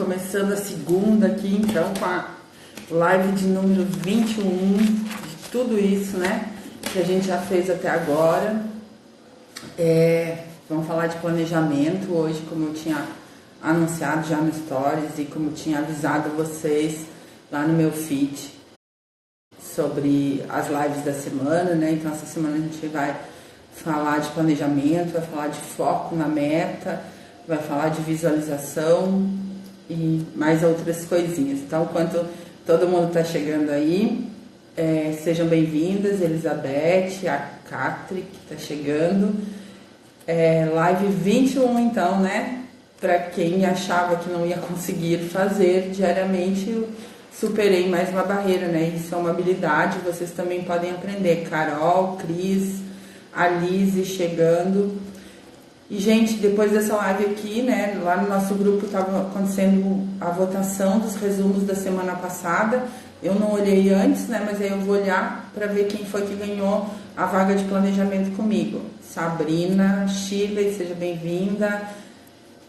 começando a segunda aqui, então, com a live de número 21, de tudo isso, né, que a gente já fez até agora. Vamos falar de planejamento hoje, como eu tinha anunciado já no Stories e como eu tinha avisado vocês lá no meu feed sobre as lives da semana, né? Então, essa semana a gente vai falar de planejamento, vai falar de foco na meta, vai falar de visualização e mais outras coisinhas. Então, enquanto todo mundo está chegando aí, sejam bem-vindas, Elizabeth, a Catri, que está chegando. Live 21, então, né? Para quem achava que não ia conseguir fazer diariamente, eu superei mais uma barreira, né? Isso é uma habilidade, vocês também podem aprender. Carol, Cris, Alice chegando. E, gente, depois dessa live aqui, né, lá no nosso grupo estava acontecendo a votação dos resumos da semana passada. Eu não olhei antes, né, mas aí eu vou olhar para ver quem foi que ganhou a vaga de planejamento comigo. Sabrina, Shirley, seja bem-vinda.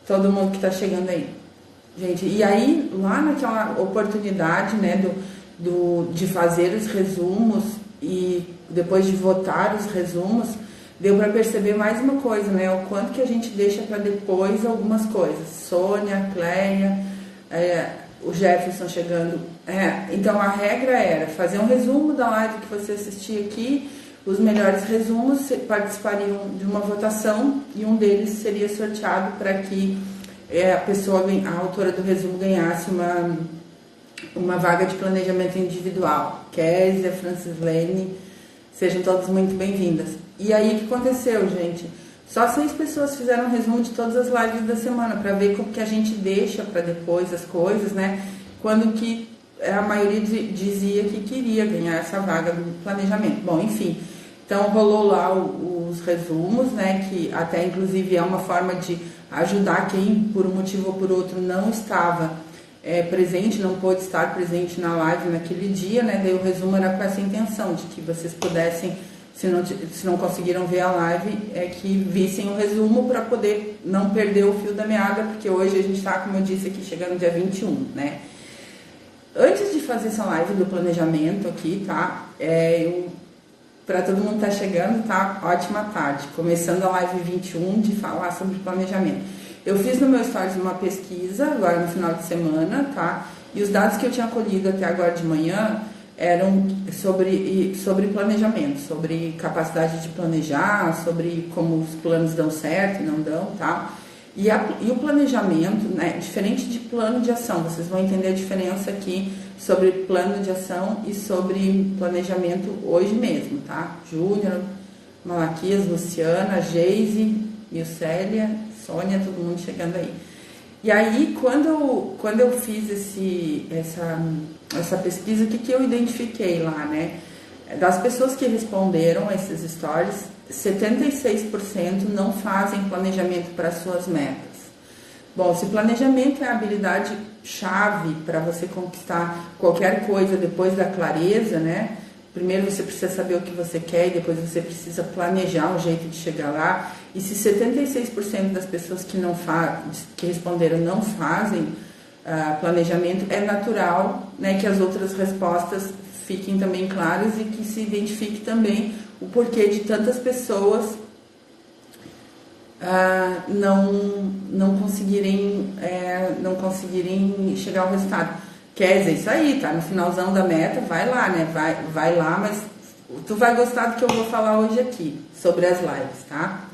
Todo mundo que está chegando aí. Gente, e aí, lá naquela oportunidade, né, de fazer os resumos e depois de votar os resumos, deu para perceber mais uma coisa, né? O quanto que a gente deixa para depois algumas coisas. Sônia, Cleia, o Jefferson chegando. Então a regra era fazer um resumo da live que você assistia aqui. Os melhores resumos participariam de uma votação e um deles seria sorteado para que a autora do resumo ganhasse uma vaga de planejamento individual. Kézia, Francislene, sejam todas muito bem-vindas. E aí, o que aconteceu, gente? Só 6 pessoas fizeram um resumo de todas as lives da semana, para ver como que a gente deixa para depois as coisas, né? Quando que a maioria dizia que queria ganhar essa vaga do planejamento. Bom, enfim, então rolou lá os resumos, né? Que até, inclusive, é uma forma de ajudar quem, por um motivo ou por outro, não estava presente, não pôde estar presente na live naquele dia, né? Daí o resumo era com essa intenção, de que vocês pudessem, se não conseguiram ver a live, que vissem o resumo para poder não perder o fio da meada, porque hoje a gente está, como eu disse aqui, chegando no dia 21, né? Antes de fazer essa live do planejamento aqui, tá? Para todo mundo que tá chegando, tá? Ótima tarde. Começando a live 21 de falar sobre planejamento. Eu fiz no meu Stories uma pesquisa agora no final de semana, tá? E os dados que eu tinha colhido até agora de manhã eram sobre planejamento, sobre capacidade de planejar, sobre como os planos dão certo e não dão, tá? E o planejamento, né, diferente de plano de ação, vocês vão entender a diferença aqui sobre plano de ação e sobre planejamento hoje mesmo, tá? Júnior, Malaquias, Luciana, Geise, Milcélia, Sônia, todo mundo chegando aí. E aí, quando eu fiz essa pesquisa, o que eu identifiquei lá, né? Das pessoas que responderam esses stories, 76% não fazem planejamento para suas metas. Bom, se planejamento é a habilidade chave para você conquistar qualquer coisa depois da clareza, né? Primeiro você precisa saber o que você quer e depois você precisa planejar o jeito de chegar lá. E se 76% das pessoas que responderam não fazem planejamento, é natural, né, que as outras respostas fiquem também claras e que se identifique também o porquê de tantas pessoas não conseguirem chegar ao resultado. Quer dizer, isso aí, tá no finalzão da meta, vai lá, né? Vai lá, mas tu vai gostar do que eu vou falar hoje aqui, sobre as lives, tá?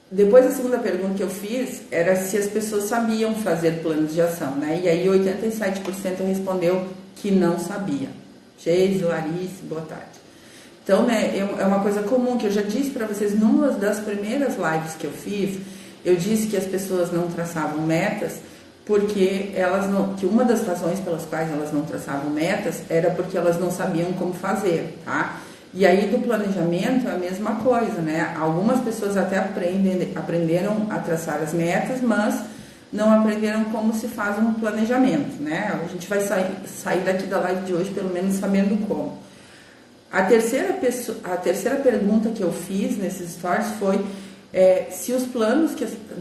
Depois, a segunda pergunta que eu fiz era se as pessoas sabiam fazer planos de ação, né? E aí 87% respondeu que não sabia. Geise, Larisse, boa tarde. Então, né, é uma coisa comum que eu já disse para vocês numa das primeiras lives que eu fiz, eu disse que as pessoas não traçavam metas porque que uma das razões pelas quais elas não traçavam metas era porque elas não sabiam como fazer, tá? E aí do planejamento é a mesma coisa, né? Algumas pessoas até aprenderam a traçar as metas, mas não aprenderam como se faz um planejamento, né? A gente vai sair daqui da live de hoje pelo menos sabendo como. A terceira pergunta que eu fiz nesses stories foi se os planos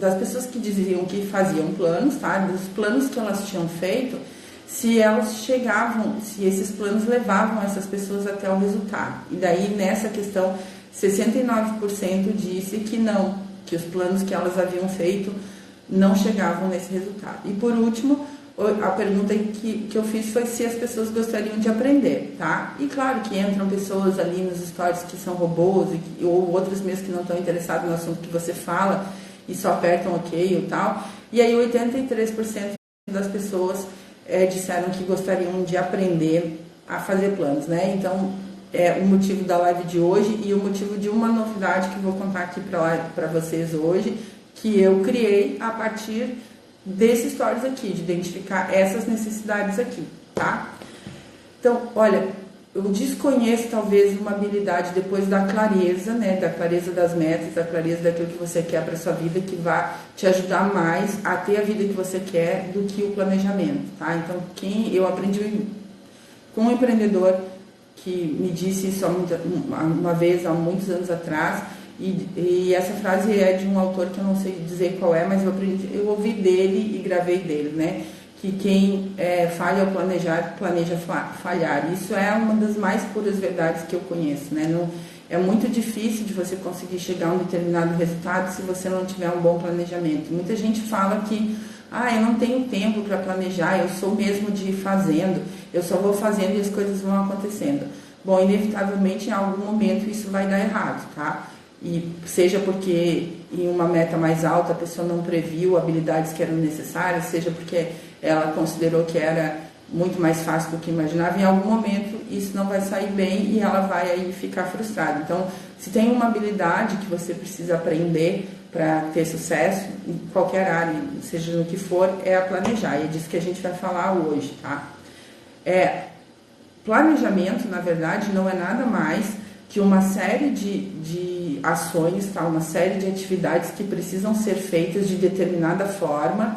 das pessoas que diziam que faziam planos, tá? Dos planos que elas tinham feito, se elas chegavam, se esses planos levavam essas pessoas até o resultado. E daí, nessa questão, 69% disse que não, que os planos que elas haviam feito não chegavam nesse resultado. E por último, a pergunta que eu fiz foi se as pessoas gostariam de aprender, tá? E claro que entram pessoas ali nos stories que são robôs, ou outros mesmo que não estão interessados no assunto que você fala e só apertam ok ou tal. E aí 83% das pessoas disseram que gostariam de aprender a fazer planos, né? Então, o motivo da live de hoje e o motivo de uma novidade que eu vou contar aqui para vocês hoje, que eu criei a partir desses stories aqui, de identificar essas necessidades aqui, tá? Então, olha, eu desconheço talvez uma habilidade depois da clareza, né, da clareza das metas, da clareza daquilo que você quer para sua vida, que vai te ajudar mais a ter a vida que você quer do que o planejamento, tá? Então, eu aprendi com um empreendedor que me disse isso uma vez, há muitos anos atrás, e essa frase é de um autor que eu não sei dizer qual é, mas eu ouvi dele e gravei dele, né? Que quem falha ao planejar, planeja falhar. Isso é uma das mais puras verdades que eu conheço, né? Não, é muito difícil de você conseguir chegar a um determinado resultado se você não tiver um bom planejamento. Muita gente fala que eu não tenho tempo para planejar, eu sou mesmo de ir fazendo, eu só vou fazendo e as coisas vão acontecendo. Bom, inevitavelmente em algum momento isso vai dar errado, tá? E seja porque em uma meta mais alta a pessoa não previu habilidades que eram necessárias, seja porque ela considerou que era muito mais fácil do que imaginava, em algum momento isso não vai sair bem e ela vai aí ficar frustrada. Então, se tem uma habilidade que você precisa aprender para ter sucesso em qualquer área, seja no que for, é a planejar. E é disso que a gente vai falar hoje, tá? Planejamento, na verdade, não é nada mais que uma série de ações, tá? Uma série de atividades que precisam ser feitas de determinada forma,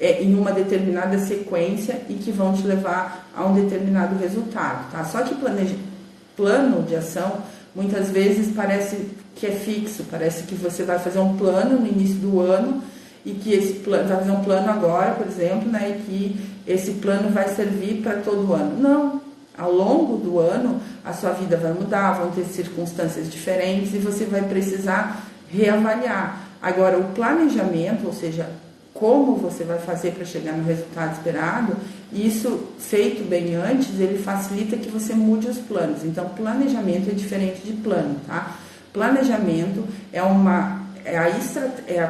em uma determinada sequência e que vão te levar a um determinado resultado, tá? Só que plano de ação muitas vezes parece que é fixo, parece que você vai fazer um plano no início do ano e que esse plano vai fazer um plano agora, por exemplo, né? E que esse plano vai servir para todo o ano. Não. Ao longo do ano, a sua vida vai mudar, vão ter circunstâncias diferentes e você vai precisar reavaliar. Agora, o planejamento, ou seja, como você vai fazer para chegar no resultado esperado, isso feito bem antes, ele facilita que você mude os planos. Então, planejamento é diferente de plano, tá? Planejamento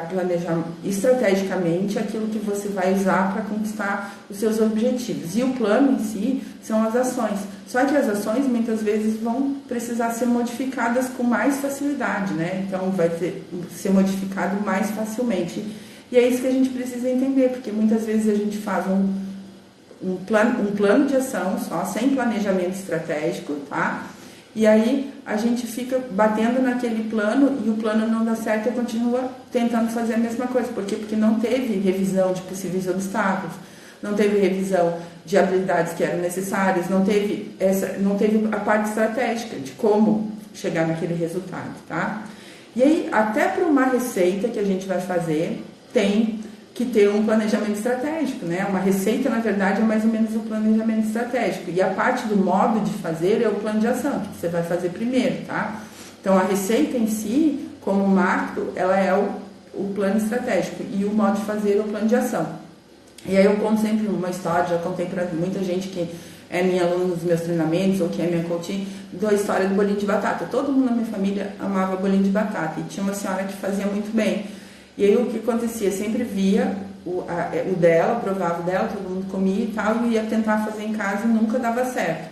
planejar estrategicamente aquilo que você vai usar para conquistar os seus objetivos. E o plano em si são as ações. Só que as ações muitas vezes vão precisar ser modificadas com mais facilidade, né? Então vai ser modificado mais facilmente. E é isso que a gente precisa entender, porque muitas vezes a gente faz um plano de ação só, sem planejamento estratégico, tá? E aí a gente fica batendo naquele plano e o plano não dá certo e continua tentando fazer a mesma coisa. Por quê? Porque não teve revisão de possíveis obstáculos, não teve revisão de habilidades que eram necessárias, não teve a parte estratégica de como chegar naquele resultado, tá? E aí, até para uma receita que a gente vai fazer, tem que ter um planejamento estratégico, né? Uma receita, na verdade, é mais ou menos um planejamento estratégico. E a parte do modo de fazer é o plano de ação, que você vai fazer primeiro, tá? Então, a receita em si, como macro, ela é o plano estratégico. E o modo de fazer é o plano de ação. E aí eu conto sempre uma história, já contei para muita gente que é minha aluna nos meus treinamentos, ou que é minha coaching, da história do bolinho de batata. Todo mundo na minha família amava bolinho de batata. E tinha uma senhora que fazia muito bem. E aí o que acontecia? Sempre via o dela, provava o dela, todo mundo comia e tal, e ia tentar fazer em casa e nunca dava certo.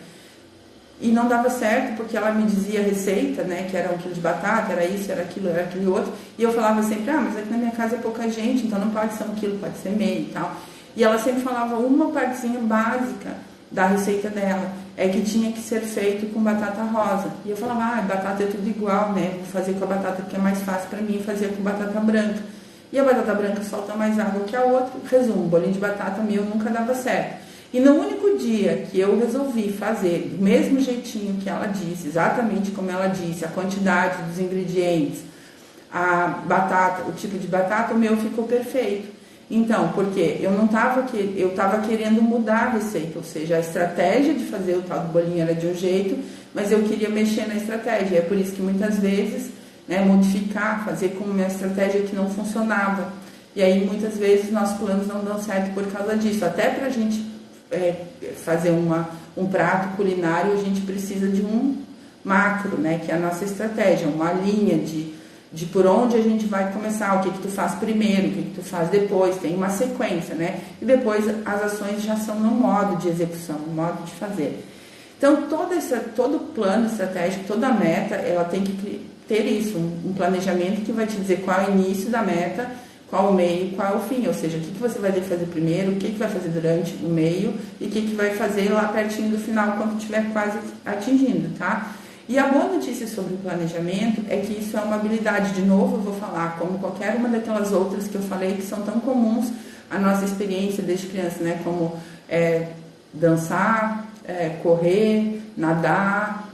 E não dava certo porque ela me dizia a receita, né, que era 1 quilo de batata, era isso, era aquele outro, e eu falava sempre, mas aqui na minha casa é pouca gente, então não pode ser 1 quilo, pode ser meio e tal. E ela sempre falava uma partezinha básica da receita dela, é que tinha que ser feito com batata rosa. E eu falava, batata é tudo igual, né? Vou fazer com a batata que é mais fácil para mim, fazer com batata branca. E a batata branca solta mais água que a outra. Resumo, bolinho de batata meu nunca dava certo. E no único dia que eu resolvi fazer do mesmo jeitinho que ela disse, exatamente como ela disse, a quantidade dos ingredientes, a batata, o tipo de batata, o meu ficou perfeito. Então, porque eu estava querendo mudar a receita, ou seja, a estratégia de fazer o tal do bolinho era de um jeito, mas eu queria mexer na estratégia. É por isso que muitas vezes, né, modificar, fazer com uma estratégia que não funcionava. E aí muitas vezes nossos planos não dão certo por causa disso. Até para a gente fazer um prato culinário, a gente precisa de um macro, né, que é a nossa estratégia, uma linha de por onde a gente vai começar, o que tu faz primeiro, o que tu faz depois, tem uma sequência, né? E depois as ações já são no modo de execução, no modo de fazer. Então, todo plano estratégico, toda meta, ela tem que ter isso, um planejamento que vai te dizer qual é o início da meta, qual o meio, qual é o fim, ou seja, o que você vai ter que fazer primeiro, o que vai fazer durante o meio e o que vai fazer lá pertinho do final, quando estiver quase atingindo, tá? E a boa notícia sobre o planejamento é que isso é uma habilidade, de novo eu vou falar, como qualquer uma daquelas outras que eu falei, que são tão comuns à nossa experiência desde criança, né? Como dançar, correr, nadar,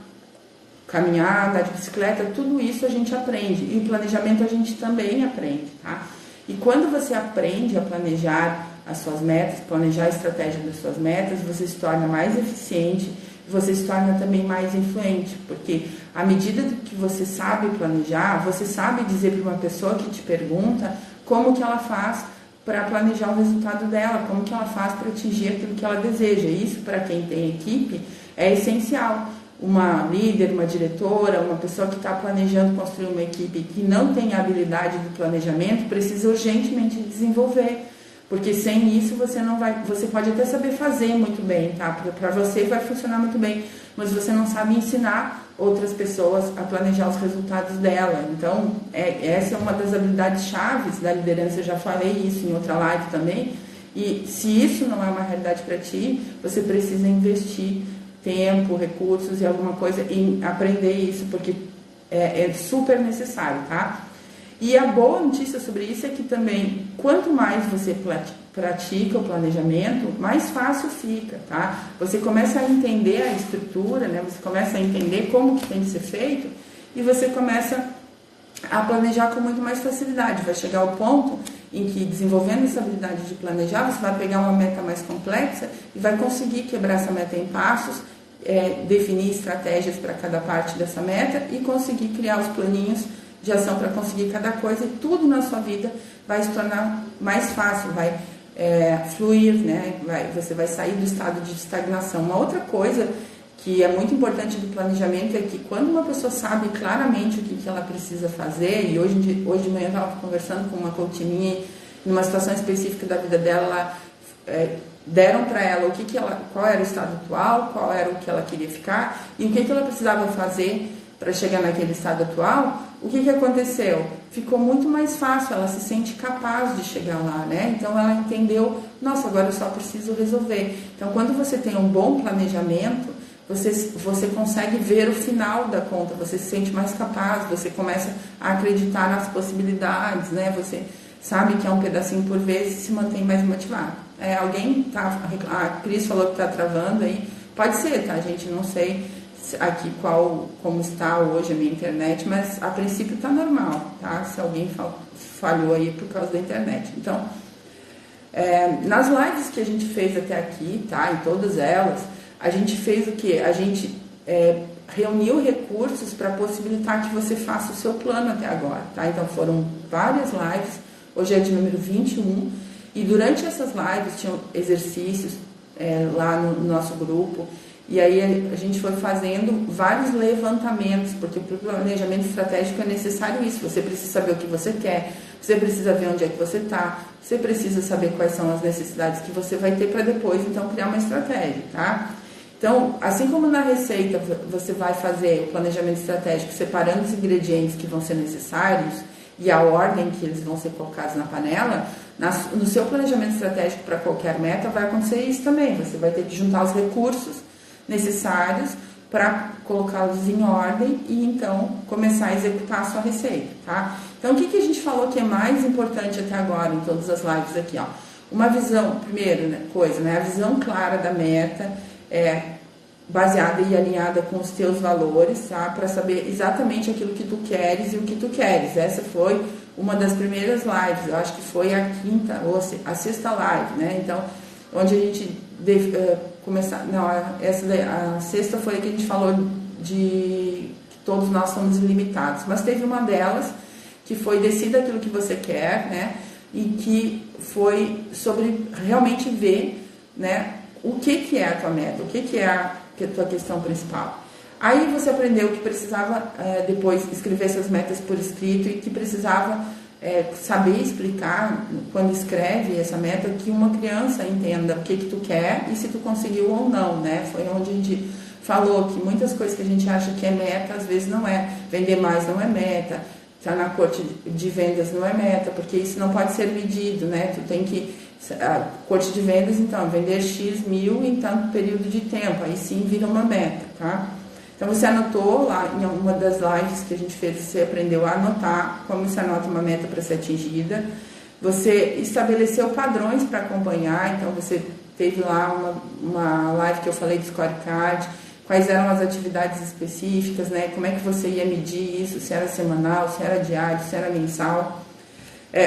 caminhar, andar de bicicleta, tudo isso a gente aprende. E o planejamento a gente também aprende, tá? E quando você aprende a planejar as suas metas, planejar a estratégia das suas metas, você se torna mais eficiente, você se torna também mais influente, porque à medida que você sabe planejar, você sabe dizer para uma pessoa que te pergunta como que ela faz para planejar o resultado dela, como que ela faz para atingir aquilo que ela deseja. Isso, para quem tem equipe, é essencial. Uma líder, uma diretora, uma pessoa que está planejando construir uma equipe que não tem a habilidade do planejamento, precisa urgentemente desenvolver. Porque sem isso você não vai, você pode até saber fazer muito bem, tá? Para você vai funcionar muito bem, mas você não sabe ensinar outras pessoas a planejar os resultados dela. Então, essa é uma das habilidades chaves da liderança, eu já falei isso em outra live também. E se isso não é uma realidade para ti, você precisa investir tempo, recursos e alguma coisa em aprender isso, porque é super necessário, tá? E a boa notícia sobre isso é que também, quanto mais você pratica o planejamento, mais fácil fica, tá? Você começa a entender a estrutura, né? Você começa a entender como que tem que ser feito e você começa a planejar com muito mais facilidade. Vai chegar ao ponto em que, desenvolvendo essa habilidade de planejar, você vai pegar uma meta mais complexa e vai conseguir quebrar essa meta em passos, definir estratégias para cada parte dessa meta e conseguir criar os planinhos de ação para conseguir cada coisa, e tudo na sua vida vai se tornar mais fácil, vai fluir, né? Você vai sair do estado de estagnação. Uma outra coisa que é muito importante do planejamento é que quando uma pessoa sabe claramente o que ela precisa fazer, e hoje de manhã eu estava conversando com uma coach minha, numa situação específica da vida dela, deram para ela qual era o estado atual, qual era o que ela queria ficar e o que ela precisava fazer para chegar naquele estado atual. O que aconteceu? Ficou muito mais fácil, ela se sente capaz de chegar lá, né? Então ela entendeu, nossa, agora eu só preciso resolver. Então quando você tem um bom planejamento, você consegue ver o final da conta, você se sente mais capaz, você começa a acreditar nas possibilidades, né? Você sabe que é um pedacinho por vez e se mantém mais motivado. A Cris falou que está travando aí, pode ser, tá, gente? Não sei aqui como está hoje a minha internet, mas a princípio está normal, tá? Se alguém falhou aí por causa da internet. Então, nas lives que a gente fez até aqui, tá? Em todas elas, a gente fez o quê? A gente reuniu recursos para possibilitar que você faça o seu plano até agora, tá? Então foram várias lives, hoje é de número 21, e durante essas lives tinham exercícios lá no nosso grupo. E aí a gente foi fazendo vários levantamentos, porque para o planejamento estratégico é necessário isso. Você precisa saber o que você quer, você precisa ver onde é que você está, você precisa saber quais são as necessidades que você vai ter para depois, então, criar uma estratégia, tá? Então, assim como na receita você vai fazer o planejamento estratégico separando os ingredientes que vão ser necessários e a ordem que eles vão ser colocados na panela, no seu planejamento estratégico para qualquer meta vai acontecer isso também. Você vai ter que juntar os recursos necessários para colocá-los em ordem e então começar a executar a sua receita, tá? Então, o que a gente falou que é mais importante até agora em todas as lives aqui, ó? Uma visão, primeiro, né, a visão clara da meta, baseada e alinhada com os teus valores, tá? Para saber exatamente aquilo que tu queres e o que tu queres. Essa foi uma das primeiras lives, eu acho que foi a quinta ou a sexta live, né? Então, onde a gente começar, não, a sexta foi a que a gente falou de que todos nós somos ilimitados, mas teve uma delas que foi decida aquilo que você quer, né? E que foi sobre realmente ver, né, o que é a tua meta, o que é a tua questão principal. Aí você aprendeu que precisava depois escrever essas metas por escrito e que precisava saber explicar, quando escreve essa meta, que uma criança entenda o que tu quer e se tu conseguiu ou não, né? Foi onde a gente falou que muitas coisas que a gente acha que é meta, às vezes não é. Vender mais não é meta, estar na corte de vendas não é meta, porque isso não pode ser medido, né? Tu tem que... A corte de vendas, então, vender X mil em tanto período de tempo, aí sim vira uma meta, tá? Então você anotou lá em uma das lives que a gente fez, você aprendeu a anotar como você anota uma meta para ser atingida. Você estabeleceu padrões para acompanhar, então você teve lá uma live que eu falei de scorecard, quais eram as atividades específicas, né? Como é que você ia medir isso, se era semanal, se era diário, se era mensal.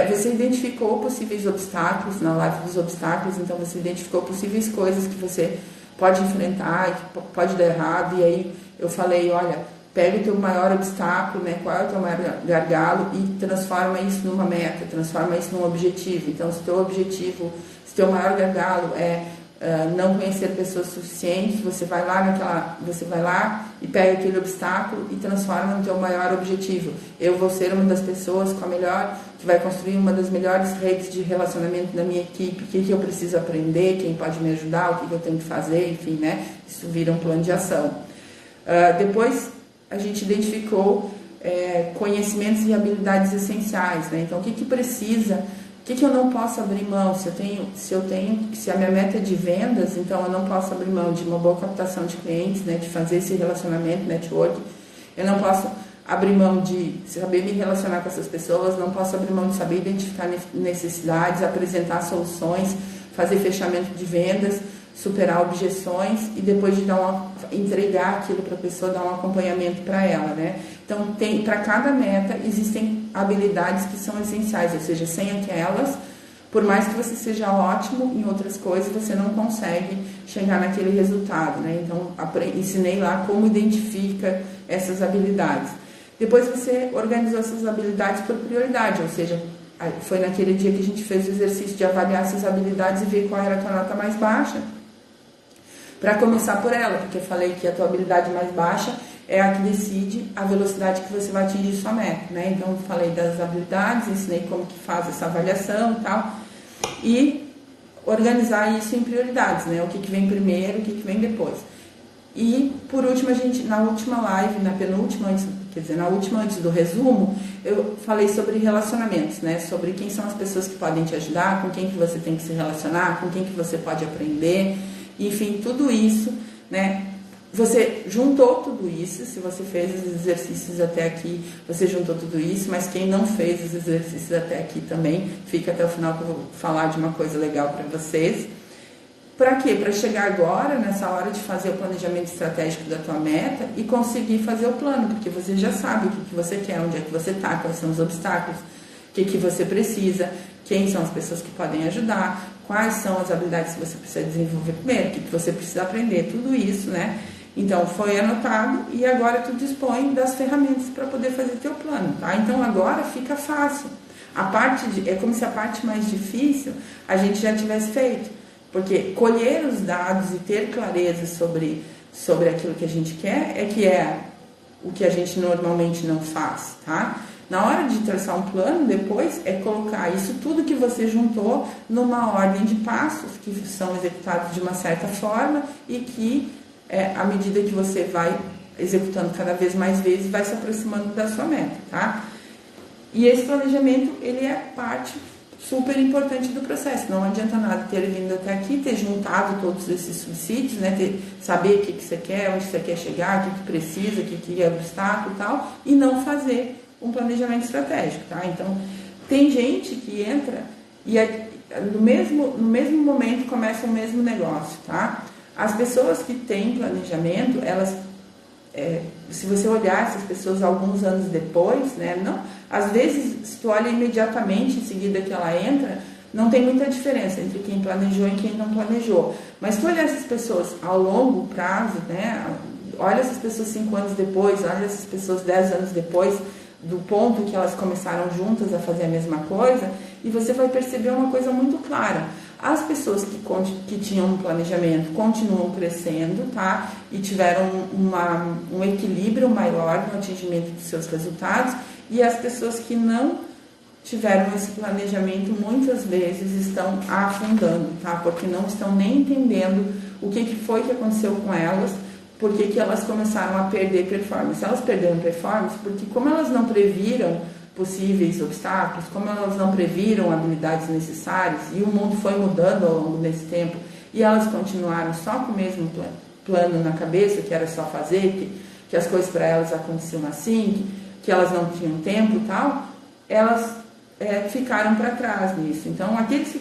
Você identificou possíveis obstáculos na live dos obstáculos, então você identificou possíveis coisas que você pode enfrentar, que pode dar errado, e aí eu falei, olha, pega o teu maior obstáculo, né, qual é o teu maior gargalo e transforma isso numa meta, transforma isso num objetivo. Então, se o teu maior gargalo é não conhecer pessoas suficientes, você vai lá e pega aquele obstáculo e transforma no teu maior objetivo. Eu vou ser uma das pessoas que vai construir uma das melhores redes de relacionamento da minha equipe, o que eu preciso aprender, quem pode me ajudar, o que eu tenho que fazer, enfim, né? Isso vira um plano de ação. Depois a gente identificou conhecimentos e habilidades essenciais, né? Então, o que precisa, o que eu não posso abrir mão? Se a minha meta é de vendas, então eu não posso abrir mão de uma boa captação de clientes, né? De fazer esse relacionamento, network. Eu não posso abrir mão de saber me relacionar com essas pessoas, não posso abrir mão de saber identificar necessidades, apresentar soluções, fazer fechamento de vendas, superar objeções e depois de entregar aquilo para a pessoa, dar um acompanhamento para ela, né? Então, para cada meta existem habilidades que são essenciais, ou seja, sem aquelas, por mais que você seja ótimo em outras coisas, você não consegue chegar naquele resultado, né? Então, ensinei lá como identifica essas habilidades. Depois você organizou essas habilidades por prioridade, ou seja, foi naquele dia que a gente fez o exercício de avaliar essas habilidades e ver qual era a tua nota mais baixa, para começar por ela, porque eu falei que a tua habilidade mais baixa é a que decide a velocidade que você vai atingir sua meta, né? Então, eu falei das habilidades, ensinei como que faz essa avaliação e tal, e organizar isso em prioridades, né? O que vem primeiro, o que vem depois. E, por último, na última live, na última antes do resumo, eu falei sobre relacionamentos, né? Sobre quem são as pessoas que podem te ajudar, com quem que você tem que se relacionar, com quem que você pode aprender, enfim, tudo isso, né? Você juntou tudo isso, se você fez os exercícios até aqui, você juntou tudo isso, mas quem não fez os exercícios até aqui também, fica até o final que eu vou falar de uma coisa legal para vocês. Para quê? Para chegar agora, nessa hora de fazer o planejamento estratégico da tua meta e conseguir fazer o plano, porque você já sabe o que você quer, onde é que você está, quais são os obstáculos, o que você precisa, quem são as pessoas que podem ajudar, quais são as habilidades que você precisa desenvolver primeiro, o que você precisa aprender, tudo isso, né? Então, foi anotado e agora tu dispõe das ferramentas para poder fazer teu plano, tá? Então, agora fica fácil. É como se a parte mais difícil a gente já tivesse feito, porque colher os dados e ter clareza sobre aquilo que a gente quer é o que a gente normalmente não faz, tá? Na hora de traçar um plano, depois é colocar isso tudo que você juntou numa ordem de passos que são executados de uma certa forma e que à medida que você vai executando cada vez mais vezes, vai se aproximando da sua meta, tá? E esse planejamento, ele é parte super importante do processo. Não adianta nada ter vindo até aqui, ter juntado todos esses subsídios, né? Saber o que você quer, onde você quer chegar, o que precisa, o que é obstáculo e tal, e não fazer um planejamento estratégico, tá? Então, tem gente que entra e no mesmo momento começa o mesmo negócio, tá? As pessoas que têm planejamento, elas, se você olhar essas pessoas alguns anos depois, né, não, às vezes, se tu olha imediatamente em seguida que ela entra, não tem muita diferença entre quem planejou e quem não planejou. Mas se tu olhar essas pessoas ao longo prazo, né, olha essas pessoas 5 anos depois, olha essas pessoas 10 anos depois, do ponto que elas começaram juntas a fazer a mesma coisa, e você vai perceber uma coisa muito clara. As pessoas que tinham um planejamento continuam crescendo, tá? E tiveram um equilíbrio maior no atingimento dos seus resultados, e as pessoas que não tiveram esse planejamento muitas vezes estão afundando, tá? Porque não estão nem entendendo o que foi que aconteceu com elas, por que elas começaram a perder performance. Elas perderam performance porque, como elas não previram possíveis obstáculos, como elas não previram habilidades necessárias, e o mundo foi mudando ao longo desse tempo, e elas continuaram só com o mesmo plano na cabeça, que era só fazer, que as coisas para elas aconteciam assim, que elas não tinham tempo e tal, elas ficaram para trás nisso. Então, aqueles que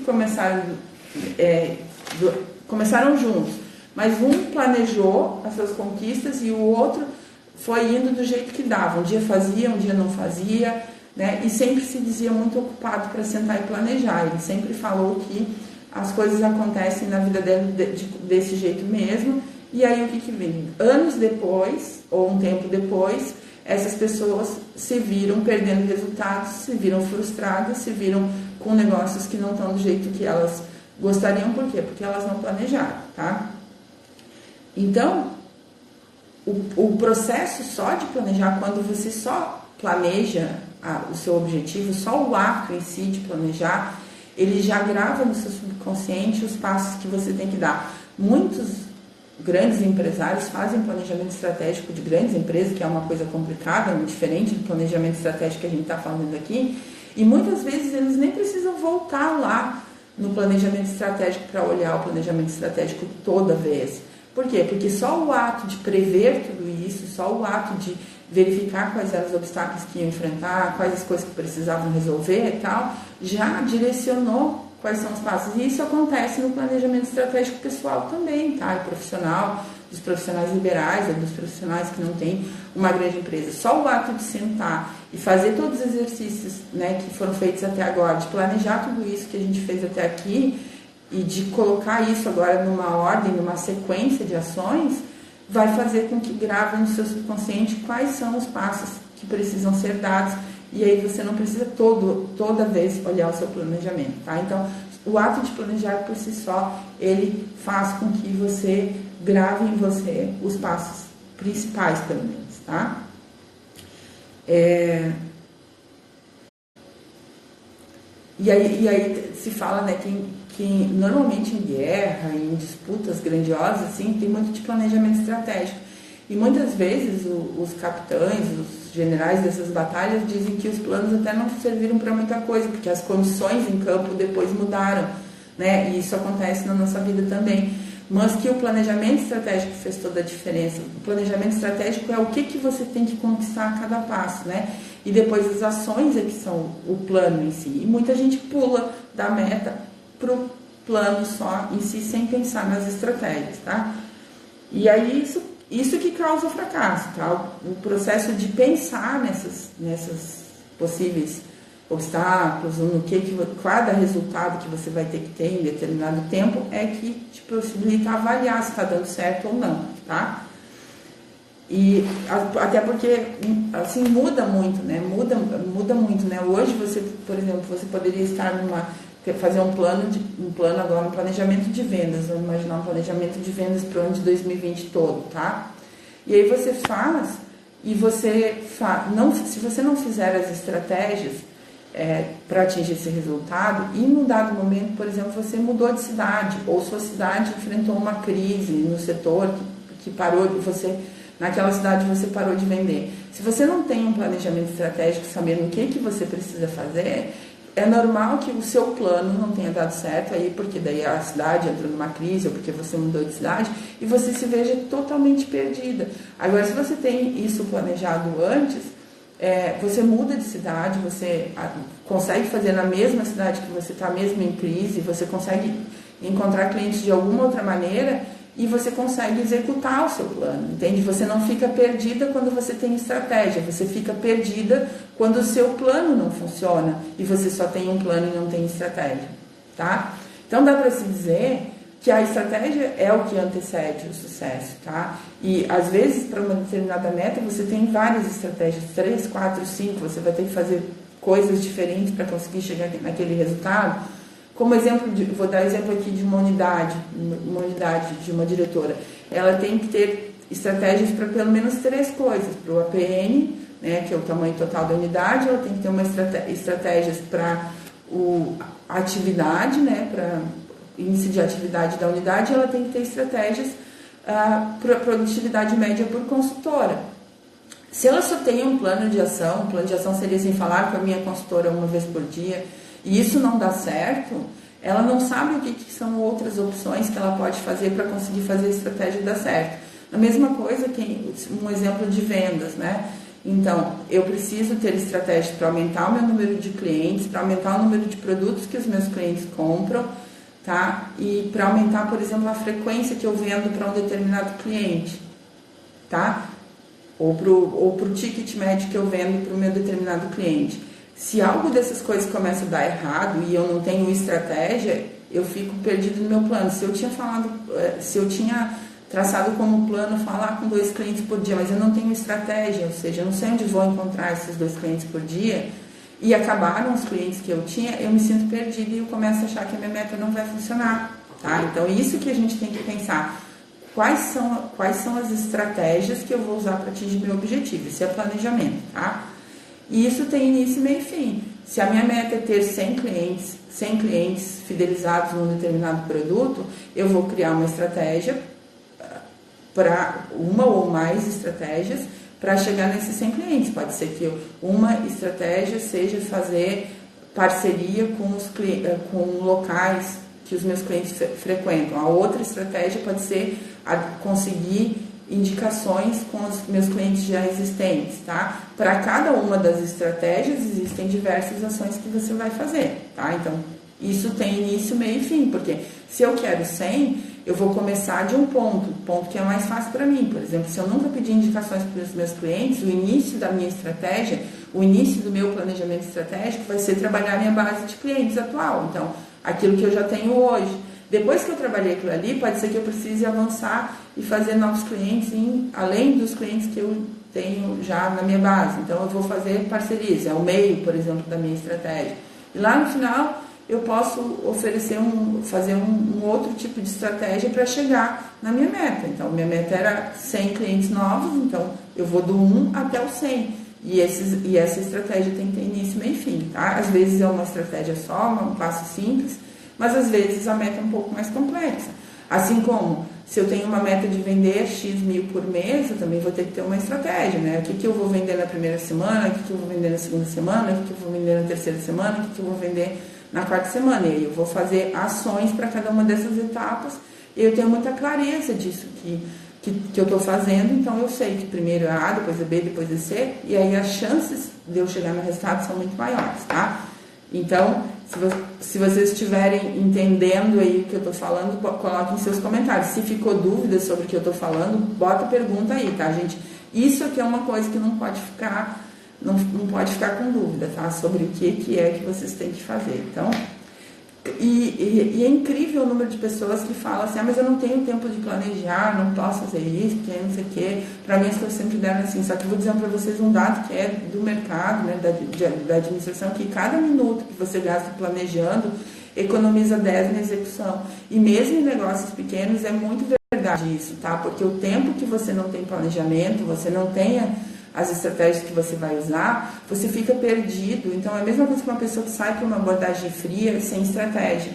começaram juntos, mas um planejou as suas conquistas e o outro foi indo do jeito que dava. Um dia fazia, um dia não fazia, né? E sempre se dizia muito ocupado para sentar e planejar. Ele sempre falou que as coisas acontecem na vida dele desse jeito mesmo. E aí o que vem? Anos depois, ou um tempo depois, essas pessoas se viram perdendo resultados, se viram frustradas, se viram com negócios que não estão do jeito que elas gostariam. Por quê? Porque elas não planejaram, tá? Então, o processo só de planejar, quando você só planeja o seu objetivo, só o ato em si de planejar, ele já grava no seu subconsciente os passos que você tem que dar. Muitos grandes empresários fazem planejamento estratégico de grandes empresas, que é uma coisa complicada, muito diferente do planejamento estratégico que a gente está falando aqui, e muitas vezes eles nem precisam voltar lá no planejamento estratégico para olhar o planejamento estratégico toda vez. Por quê? Porque só o ato de prever tudo isso, só o ato de verificar quais eram os obstáculos que iam enfrentar, quais as coisas que precisavam resolver e tal, já direcionou quais são os passos. E isso acontece no planejamento estratégico pessoal também, tá? E profissional, dos profissionais liberais, ou dos profissionais que não têm uma grande empresa. Só o ato de sentar e fazer todos os exercícios, né, que foram feitos até agora, de planejar tudo isso que a gente fez até aqui, e de colocar isso agora numa ordem, numa sequência de ações, vai fazer com que grave no seu subconsciente quais são os passos que precisam ser dados, e aí você não precisa toda vez olhar o seu planejamento, tá? Então, o ato de planejar por si só, ele faz com que você grave em você os passos principais, pelo menos, tá? E aí se fala, né, que normalmente em guerra, em disputas grandiosas, assim, tem muito de planejamento estratégico. E muitas vezes os capitães, os generais dessas batalhas dizem que os planos até não serviram para muita coisa, porque as condições em campo depois mudaram, né? E isso acontece na nossa vida também. Mas que o planejamento estratégico fez toda a diferença. O planejamento estratégico é o que você tem que conquistar a cada passo, né? E depois as ações é que são o plano em si. E muita gente pula da meta para o plano só em si, sem pensar nas estratégias, tá? E aí isso que causa o fracasso, tá? O processo de pensar nessas possíveis obstáculos, no cada resultado que você vai ter que ter em determinado tempo é que te possibilita avaliar se está dando certo ou não, tá? E até porque, assim, muda muito, né? Muda muito, né? Hoje você, por exemplo, você poderia fazer um plano agora, um planejamento de vendas, vamos imaginar um planejamento de vendas para o ano de 2020 todo, tá? E aí você faz, e se você não fizer as estratégias para atingir esse resultado, e num dado momento, por exemplo, você mudou de cidade, ou sua cidade enfrentou uma crise no setor que parou, naquela cidade você parou de vender. Se você não tem um planejamento estratégico, sabendo o que você precisa fazer, é normal que o seu plano não tenha dado certo aí, porque daí a cidade entrou numa crise, ou porque você mudou de cidade, e você se veja totalmente perdida. Agora, se você tem isso planejado antes, você muda de cidade, você consegue fazer na mesma cidade que você está, mesmo em crise, você consegue encontrar clientes de alguma outra maneira, e você consegue executar o seu plano, entende? Você não fica perdida quando você tem estratégia, você fica perdida quando o seu plano não funciona e você só tem um plano e não tem estratégia, tá? Então dá para se dizer que a estratégia é o que antecede o sucesso, tá? E às vezes para uma determinada meta você tem várias estratégias, 3, 4, 5, você vai ter que fazer coisas diferentes para conseguir chegar naquele resultado. Como exemplo, vou dar exemplo aqui de uma unidade de uma diretora. Ela tem que ter estratégias para pelo menos 3 coisas. Para o APN, né, que é o tamanho total da unidade, ela tem que ter uma estratégias para a atividade, né, para índice de atividade da unidade, ela tem que ter estratégias para produtividade média por consultora. Se ela só tem um plano de ação seria assim, falar com a minha consultora uma vez por dia, e isso não dá certo, ela não sabe o que são outras opções que ela pode fazer para conseguir fazer a estratégia dar certo. A mesma coisa que um exemplo de vendas, né? Então, eu preciso ter estratégias para aumentar o meu número de clientes, para aumentar o número de produtos que os meus clientes compram, tá? E para aumentar, por exemplo, a frequência que eu vendo para um determinado cliente, tá? Ou pro ticket médio que eu vendo para o meu determinado cliente. Se algo dessas coisas começa a dar errado e eu não tenho estratégia, eu fico perdido no meu plano. Se eu tinha traçado como plano falar com 2 clientes por dia, mas eu não tenho estratégia, ou seja, eu não sei onde vou encontrar esses 2 clientes por dia, e acabaram os clientes que eu tinha, eu me sinto perdida e eu começo a achar que a minha meta não vai funcionar, tá? Então, isso que a gente tem que pensar. Quais são as estratégias que eu vou usar para atingir meu objetivo? Isso é planejamento, tá? E isso tem início, meio e fim. Se a minha meta é ter 100 clientes fidelizados num determinado produto, eu vou criar uma estratégia para uma ou mais estratégias para chegar nesses 100 clientes. Pode ser que uma estratégia seja fazer parceria com locais que os meus clientes frequentam. A outra estratégia pode ser conseguir indicações com os meus clientes já existentes, tá? Para cada uma das estratégias existem diversas ações que você vai fazer, tá? Então, isso tem início, meio e fim, porque se eu quero 100, eu vou começar de um ponto que é mais fácil para mim. Por exemplo, se eu nunca pedir indicações para os meus clientes, o início da minha estratégia, o início do meu planejamento estratégico vai ser trabalhar a minha base de clientes atual. Então, aquilo que eu já tenho hoje. Depois que eu trabalhei aquilo ali, pode ser que eu precise avançar e fazer novos clientes, além dos clientes que eu tenho já na minha base. Então, eu vou fazer parcerias, é o meio, por exemplo, da minha estratégia. E lá no final, eu posso fazer um outro tipo de estratégia para chegar na minha meta. Então, minha meta era 100 clientes novos, então eu vou do 1 até o 100. E essa estratégia tem que ter início, meio e fim, tá? Às vezes é uma estratégia só, um passo simples, mas às vezes a meta é um pouco mais complexa. Assim como, se eu tenho uma meta de vender X mil por mês, eu também vou ter que ter uma estratégia, né? O que eu vou vender na primeira semana, o que eu vou vender na segunda semana, o que eu vou vender na terceira semana, o que eu vou vender na quarta semana. E aí eu vou fazer ações para cada uma dessas etapas e eu tenho muita clareza disso que eu estou fazendo, então eu sei que primeiro é A, depois é B, depois é C, e aí as chances de eu chegar no resultado são muito maiores, tá? Então, se vocês estiverem entendendo aí o que eu estou falando, coloquem seus comentários. Se ficou dúvida sobre o que eu estou falando, bota pergunta aí, tá, gente? Isso aqui é uma coisa que não pode ficar com dúvida, tá? Sobre o que é que vocês têm que fazer. Então, e é incrível o número de pessoas que falam assim, mas eu não tenho tempo de planejar, não posso fazer isso, porque não sei o quê. Para mim as coisas sempre deram assim. Só que eu vou dizer para vocês um dado que é do mercado, né, da administração, que cada minuto que você gasta planejando economiza 10 na execução. E mesmo em negócios pequenos é muito verdade isso, tá? Porque o tempo que você não tem planejamento, você não tenha as estratégias que você vai usar, você fica perdido. Então, é a mesma coisa que uma pessoa que sai para uma abordagem fria sem estratégia,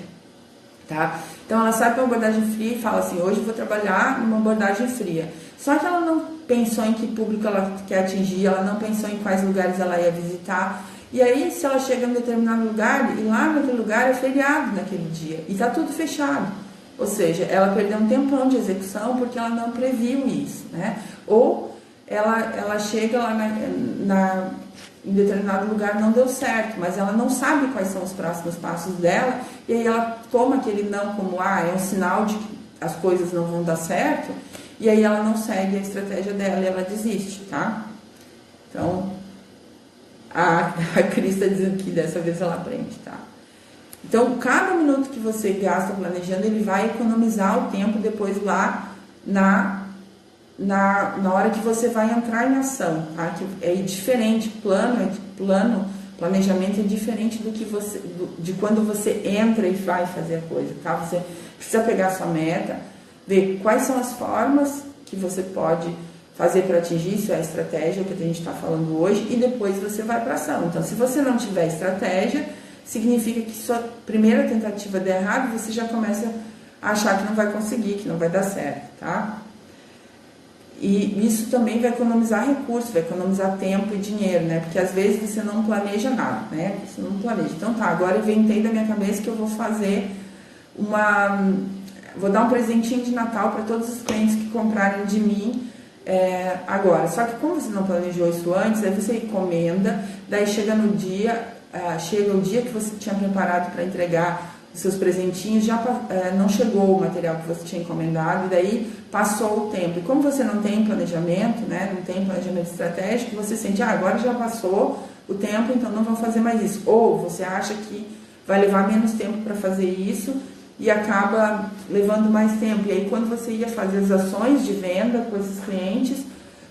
tá? Então, ela sai para uma abordagem fria e fala assim, hoje eu vou trabalhar numa abordagem fria. Só que ela não pensou em que público ela quer atingir, ela não pensou em quais lugares ela ia visitar. E aí, se ela chega em um determinado lugar, e lá naquele lugar é feriado naquele dia, e está tudo fechado. Ou seja, ela perdeu um tempão de execução porque ela não previu isso, né? Ou ela chega lá em determinado lugar, não deu certo, mas ela não sabe quais são os próximos passos dela, e aí ela toma aquele não como, é um sinal de as coisas não vão dar certo, e aí ela não segue a estratégia dela e ela desiste, tá? Então, a Cris está dizendo que dessa vez ela aprende, tá? Então, cada minuto que você gasta planejando, ele vai economizar o tempo depois lá na hora que você vai entrar em ação, tá? Que é diferente, planejamento é diferente de quando você entra e vai fazer a coisa, tá? Você precisa pegar a sua meta, ver quais são as formas que você pode fazer para atingir, isso é a estratégia que a gente está falando hoje, e depois você vai para ação. Então, se você não tiver estratégia, significa que sua primeira tentativa der errado, você já começa a achar que não vai conseguir, que não vai dar certo, tá? E isso também vai economizar recursos, vai economizar tempo e dinheiro, né? Porque às vezes você não planeja nada, né? Você não planeja. Então tá, agora eu inventei da minha cabeça que eu vou fazer vou dar um presentinho de Natal para todos os clientes que comprarem de mim agora. Só que como você não planejou isso antes, aí você encomenda, daí chega o dia que você tinha preparado para entregar os seus presentinhos, já não chegou o material que você tinha encomendado, e daí passou o tempo. E como você não tem planejamento, né, não tem planejamento estratégico, você sente, agora já passou o tempo, então não vou fazer mais isso. Ou você acha que vai levar menos tempo para fazer isso e acaba levando mais tempo. E aí quando você ia fazer as ações de venda com esses clientes,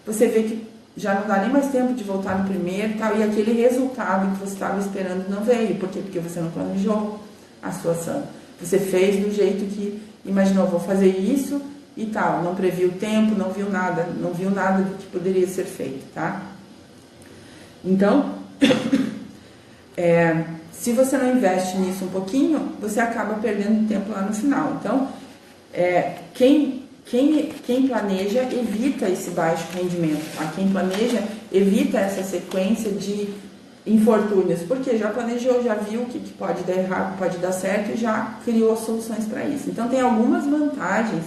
você vê que já não dá nem mais tempo de voltar no primeiro e tal, e aquele resultado que você estava esperando não veio. Por quê? Porque você não planejou a sua ação. Você fez do jeito que imaginou, vou fazer isso e tal. Não previu o tempo, não viu nada do que poderia ser feito, tá? Então, se você não investe nisso um pouquinho, você acaba perdendo tempo lá no final. Então, quem planeja evita esse baixo rendimento, tá? Quem planeja evita essa sequência de infortúnios, porque já planejou, já viu o que pode dar errado, pode dar certo e já criou soluções para isso. Então tem algumas vantagens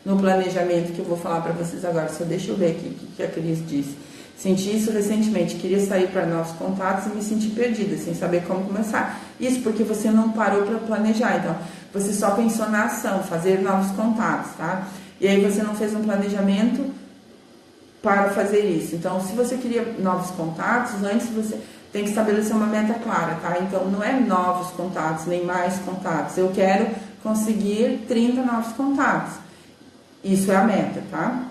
no planejamento que eu vou falar para vocês agora. Só deixa eu ver aqui o que a Cris disse. Senti isso recentemente, queria sair para novos contatos e me senti perdida, sem saber como começar. Isso porque você não parou para planejar, então você só pensou na ação, fazer novos contatos, tá? E aí você não fez um planejamento para fazer isso. Então, se você queria novos contatos, antes você tem que estabelecer uma meta clara, tá? Então, não é novos contatos, nem mais contatos. Eu quero conseguir 30 novos contatos. Isso é a meta, tá?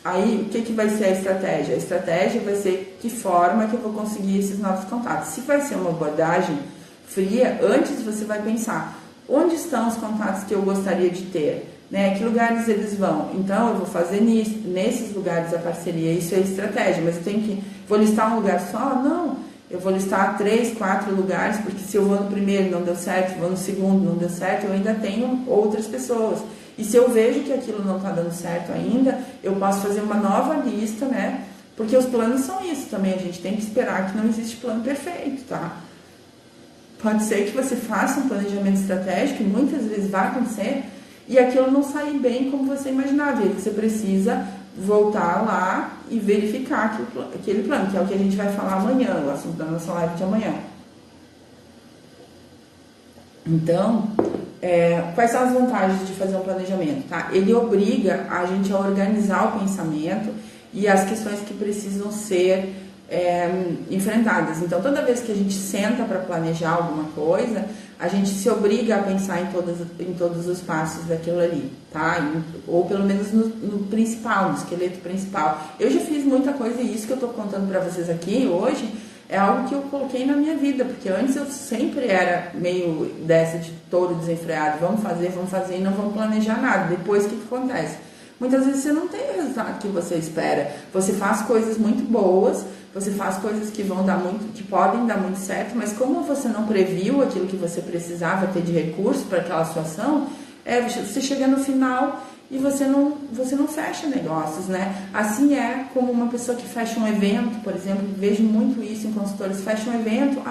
Aí, o que vai ser a estratégia? A estratégia vai ser que forma que eu vou conseguir esses novos contatos. Se vai ser uma abordagem fria, antes você vai pensar, onde estão os contatos que eu gostaria de ter? Né? Que lugares eles vão? Então, eu vou fazer nesses lugares a parceria. Isso é estratégia, mas vou listar um lugar só? Não. Eu vou listar 3, 4 lugares, porque se eu vou no primeiro não deu certo, vou no segundo não deu certo, eu ainda tenho outras pessoas. E se eu vejo que aquilo não está dando certo ainda, eu posso fazer uma nova lista, né? Porque os planos são isso também, a gente tem que esperar que não existe plano perfeito, tá? Pode ser que você faça um planejamento estratégico, e muitas vezes vai acontecer, e aquilo não sair bem como você imaginava. E aí você precisa voltar lá e verificar aquele plano, que é o que a gente vai falar amanhã, o assunto da nossa live de amanhã. Então, quais são as vantagens de fazer um planejamento? Tá? Ele obriga a gente a organizar o pensamento e as questões que precisam ser enfrentadas. Então, toda vez que a gente senta para planejar alguma coisa, a gente se obriga a pensar em todos os passos daquilo ali, tá? Ou pelo menos no principal, no esqueleto principal. Eu já fiz muita coisa e isso que eu estou contando para vocês aqui hoje é algo que eu coloquei na minha vida, porque antes eu sempre era meio dessa de touro desenfreado, vamos fazer e não vamos planejar nada. Depois o que acontece? Muitas vezes você não tem o resultado que você espera. Você faz coisas muito boas, você faz coisas que podem dar muito certo, mas como você não previu aquilo que você precisava ter de recurso para aquela situação, você chega no final e você não fecha negócios, né? Assim é como uma pessoa que fecha um evento, por exemplo, vejo muito isso em consultores, fecha um evento,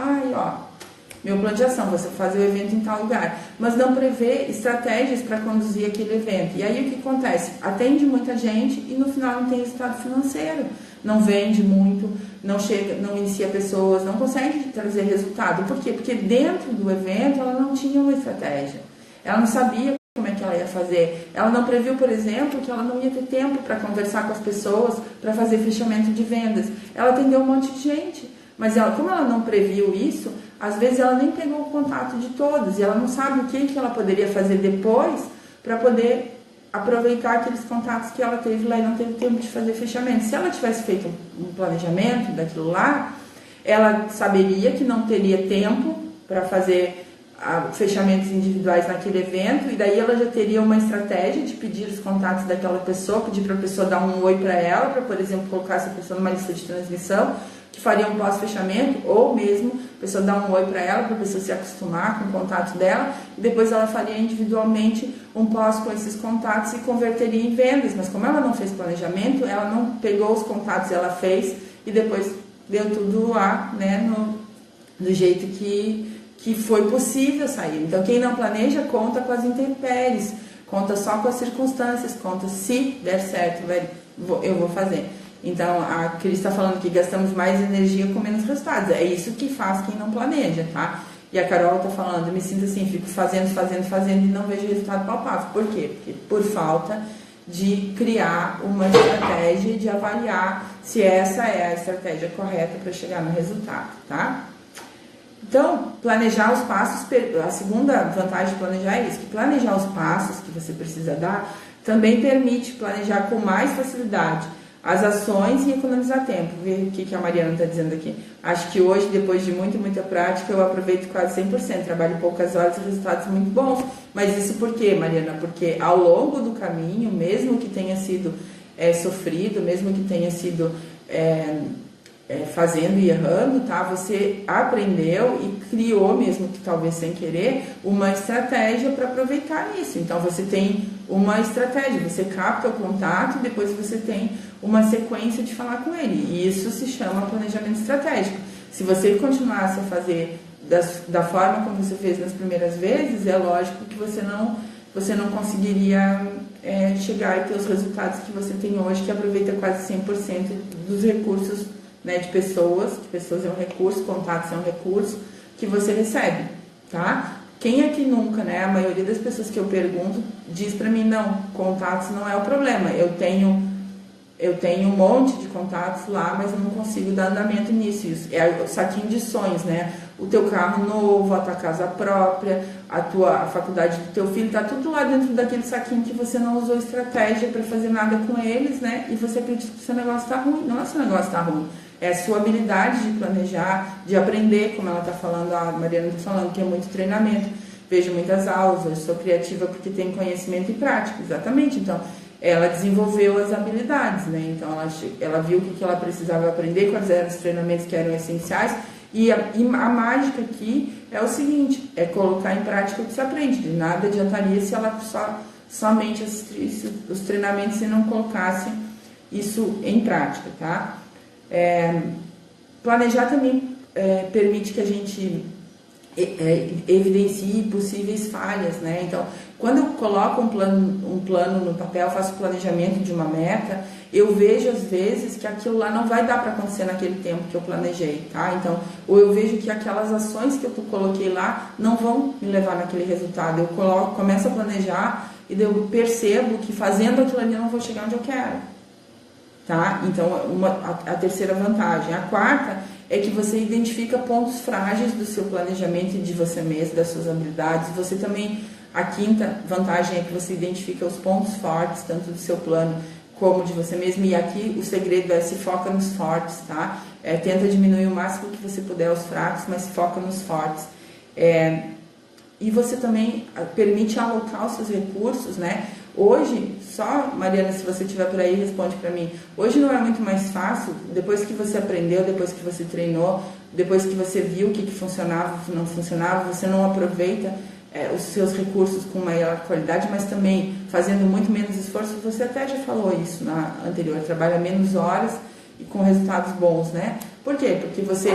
meu plano de ação, você fazer o evento em tal lugar, mas não prevê estratégias para conduzir aquele evento. E aí o que acontece? Atende muita gente e no final não tem resultado financeiro, não vende muito, não inicia pessoas, não consegue trazer resultado. Por quê? Porque dentro do evento ela não tinha uma estratégia, ela não sabia como é que ela ia fazer. Ela não previu, por exemplo, que ela não ia ter tempo para conversar com as pessoas, para fazer fechamento de vendas. Ela atendeu um monte de gente, mas ela, como ela não previu isso, às vezes ela nem pegou o contato de todos e ela não sabe o que ela poderia fazer depois para poder aproveitar aqueles contatos que ela teve lá e não teve tempo de fazer fechamento. Se ela tivesse feito um planejamento daquilo lá, ela saberia que não teria tempo para fazer fechamentos individuais naquele evento, e daí ela já teria uma estratégia de pedir os contatos daquela pessoa, pedir para a pessoa dar um oi para ela, para, por exemplo, colocar essa pessoa numa lista de transmissão, que faria um pós-fechamento, ou mesmo a pessoa dar um oi para ela, para a pessoa se acostumar com o contato dela, e depois ela faria individualmente um pós com esses contatos e converteria em vendas. Mas como ela não fez planejamento, ela não pegou os contatos, ela fez e depois deu tudo lá, né, do jeito que foi possível sair. Então, quem não planeja, conta com as intempéries, conta só com as circunstâncias, conta se der certo, eu vou fazer. Então, a Cris está falando que gastamos mais energia com menos resultados. É isso que faz quem não planeja, tá? E a Carol está falando, eu me sinto assim, fico fazendo e não vejo resultado palpável. Por quê? Porque por falta de criar uma estratégia e de avaliar se essa é a estratégia correta para chegar no resultado, tá? Então, planejar os passos, a segunda vantagem de planejar é isso, que planejar os passos que você precisa dar também permite planejar com mais facilidade as ações e economizar tempo. Vê o que a Mariana está dizendo aqui. Acho que hoje, depois de muita prática, eu aproveito quase 100%, trabalho poucas horas e resultados muito bons. Mas isso por quê, Mariana? Porque ao longo do caminho, mesmo que tenha sido sofrido, mesmo que tenha sido fazendo e errando, tá? Você aprendeu e criou, mesmo que talvez sem querer, uma estratégia para aproveitar isso. Então você tem uma estratégia, você capta o contato e depois você tem uma sequência de falar com ele. E isso se chama planejamento estratégico. Se você continuasse a fazer da forma como você fez nas primeiras vezes, é lógico que você não conseguiria chegar e ter os resultados que você tem hoje, que aproveita quase 100% dos recursos, né, de pessoas é um recurso, contatos é um recurso que você recebe, tá? Quem aqui nunca, né, a maioria das pessoas que eu pergunto diz pra mim, não, contatos não é o problema, eu tenho um monte de contatos lá, mas eu não consigo dar andamento nisso. Isso é o saquinho de sonhos, né? O teu carro novo, a tua casa própria, a faculdade do teu filho, tá tudo lá dentro daquele saquinho que você não usou estratégia para fazer nada com eles, né? E você acredita que o seu negócio tá ruim. Não é que o seu negócio tá ruim. É a sua habilidade de planejar, de aprender, como ela tá falando, a Mariana tá falando, que é muito treinamento. Vejo muitas aulas, eu sou criativa porque tenho conhecimento e prática, exatamente. Então, ela desenvolveu as habilidades, né? Então ela viu o que ela precisava aprender, quais eram os treinamentos que eram essenciais, e a mágica aqui é o seguinte, é colocar em prática o que se aprende. De nada adiantaria se ela somente assistisse os treinamentos e não colocasse isso em prática, tá? Planejar também permite que a gente evidencie possíveis falhas, né? Então, quando eu coloco um plano no papel, faço o planejamento de uma meta, eu vejo às vezes que aquilo lá não vai dar para acontecer naquele tempo que eu planejei, tá? Então, ou eu vejo que aquelas ações que eu coloquei lá não vão me levar naquele resultado. Eu começo a planejar e eu percebo que fazendo aquilo ali eu não vou chegar onde eu quero, tá? Então, a terceira vantagem. A quarta é que você identifica pontos frágeis do seu planejamento e de você mesmo, das suas habilidades. Você também, a quinta vantagem é que você identifica os pontos fortes, tanto do seu plano como de você mesmo. E aqui o segredo se foca nos fortes, tá? Tenta diminuir o máximo que você puder os fracos, mas foca nos fortes. E você também permite alocar os seus recursos, né? Hoje, só, Mariana, se você estiver por aí, responde para mim. Hoje não é muito mais fácil, depois que você aprendeu, depois que você treinou, depois que você viu o que funcionava, o que não funcionava, você não aproveita os seus recursos com maior qualidade, mas também fazendo muito menos esforço. Você até já falou isso na anterior, trabalha menos horas e com resultados bons, né? Por quê? Porque você,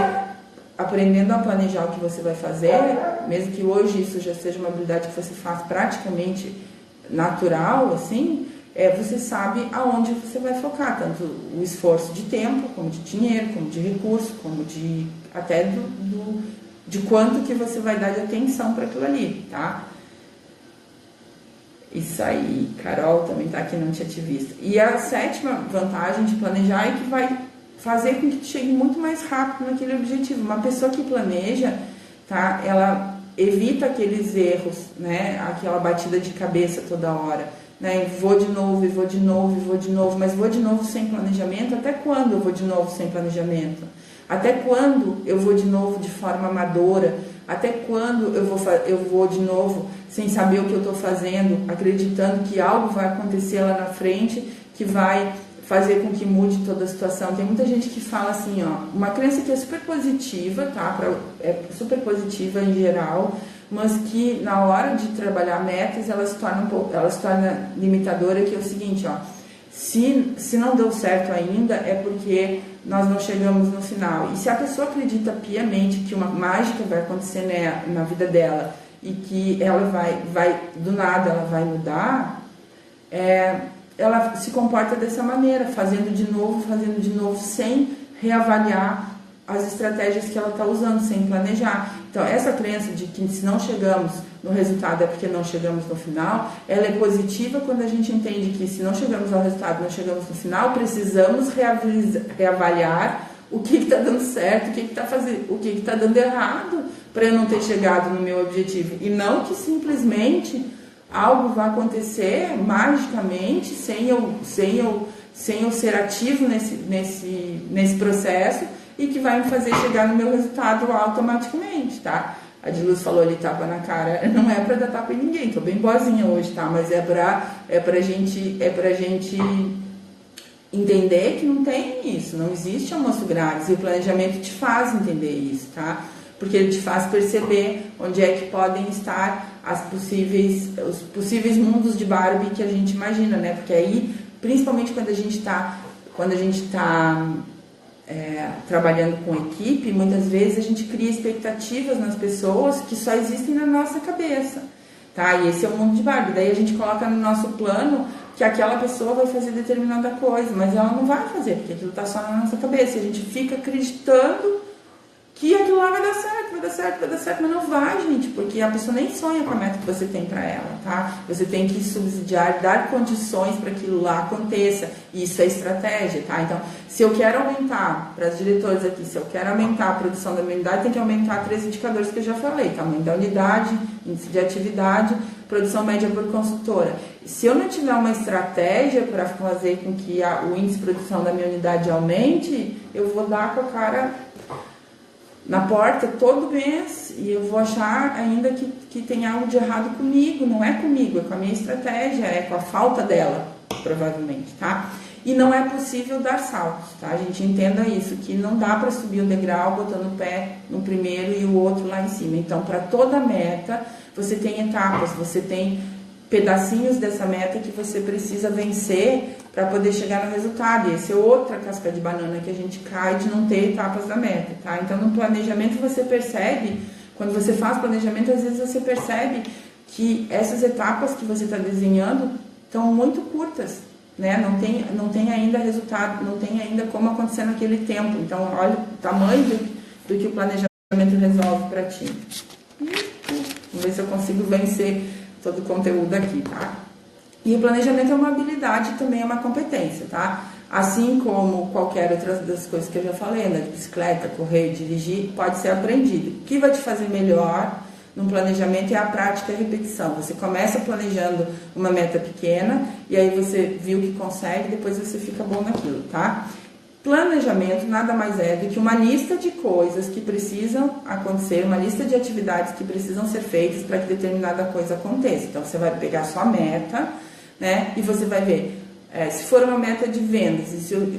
aprendendo a planejar o que você vai fazer, mesmo que hoje isso já seja uma habilidade que você faz praticamente natural, assim, você sabe aonde você vai focar, tanto o esforço de tempo, como de dinheiro, como de recurso, como de até de quanto que você vai dar de atenção para aquilo ali, tá? Isso aí, Carol também tá aqui, não tinha te visto. E a 7ª vantagem de planejar é que vai fazer com que tu chegue muito mais rápido naquele objetivo. Uma pessoa que planeja, tá? Ela evita aqueles erros, né? Aquela batida de cabeça toda hora, né? Vou de novo, e vou de novo, e vou de novo, mas vou de novo sem planejamento. Até quando eu vou de novo sem planejamento? Até quando eu vou de novo de forma amadora? Até quando eu vou de novo sem saber o que eu estou fazendo, acreditando que algo vai acontecer lá na frente que vai fazer com que mude toda a situação? Tem muita gente que fala assim, ó, uma crença que é super positiva, tá? É super positiva em geral, mas que na hora de trabalhar metas ela se torna limitadora, que é o seguinte, ó, se não deu certo ainda é porque nós não chegamos no final. E se a pessoa acredita piamente que uma mágica vai acontecer na vida dela e que ela vai do nada ela vai mudar, ela se comporta dessa maneira, fazendo de novo, sem reavaliar as estratégias que ela está usando, sem planejar. Então, essa crença de que se não chegamos no resultado é porque não chegamos no final, ela é positiva quando a gente entende que se não chegamos ao resultado, não chegamos no final, precisamos reavaliar o que está dando certo, o que está dando errado para eu não ter chegado no meu objetivo. E não que simplesmente algo vai acontecer magicamente sem eu ser ativo nesse processo e que vai me fazer chegar no meu resultado automaticamente, tá? A Diluz falou ali, tapa na cara, não é pra dar tapa em ninguém, tô bem boazinha hoje, tá? Mas é pra gente entender que não tem isso, não existe almoço grátis, e o planejamento te faz entender isso, tá? Porque ele te faz perceber onde é que podem estar os possíveis mundos de Barbie que a gente imagina, né? Porque aí, principalmente quando a gente está trabalhando com equipe, muitas vezes a gente cria expectativas nas pessoas que só existem na nossa cabeça, tá? E esse é o mundo de Barbie. Daí a gente coloca no nosso plano que aquela pessoa vai fazer determinada coisa, mas ela não vai fazer, porque aquilo está só na nossa cabeça. E a gente fica acreditando que aquilo lá vai dar certo, mas não vai, gente, porque a pessoa nem sonha com a meta que você tem para ela, tá? Você tem que subsidiar, dar condições para aquilo lá aconteça. Isso é estratégia, tá? Então, se eu quero aumentar, para os diretores aqui, se eu quero aumentar a produção da minha unidade, tem que aumentar 3 indicadores que eu já falei: tamanho da unidade, índice de atividade, produção média por consultora. Se eu não tiver uma estratégia para fazer com que o índice de produção da minha unidade aumente, eu vou dar com a cara na porta todo mês e eu vou achar ainda que tem algo de errado comigo. Não é comigo, é com a minha estratégia, é com a falta dela, provavelmente, tá? E não é possível dar saltos, tá? A gente entenda isso, que não dá para subir o degrau botando o pé no primeiro e o outro lá em cima. Então, para toda meta, você tem etapas, você tem pedacinhos dessa meta que você precisa vencer para poder chegar no resultado. E essa é outra casca de banana que a gente cai de não ter etapas da meta, tá? Então, no planejamento você percebe, quando você faz planejamento, às vezes você percebe que essas etapas que você está desenhando estão muito curtas, né? Não tem ainda resultado, não tem ainda como acontecer naquele tempo. Então, olha o tamanho do que o planejamento resolve para ti. Vamos ver se eu consigo vencer todo o conteúdo aqui, tá? E o planejamento é uma habilidade, também é uma competência, tá? Assim como qualquer outra das coisas que eu já falei, andar de bicicleta, correr, dirigir, pode ser aprendido. O que vai te fazer melhor no planejamento é a prática e a repetição. Você começa planejando uma meta pequena e aí você viu que consegue, depois você fica bom naquilo, tá? Planejamento nada mais é do que uma lista de coisas que precisam acontecer, uma lista de atividades que precisam ser feitas para que determinada coisa aconteça. Então, você vai pegar a sua meta, né? E você vai ver, se for uma meta de vendas,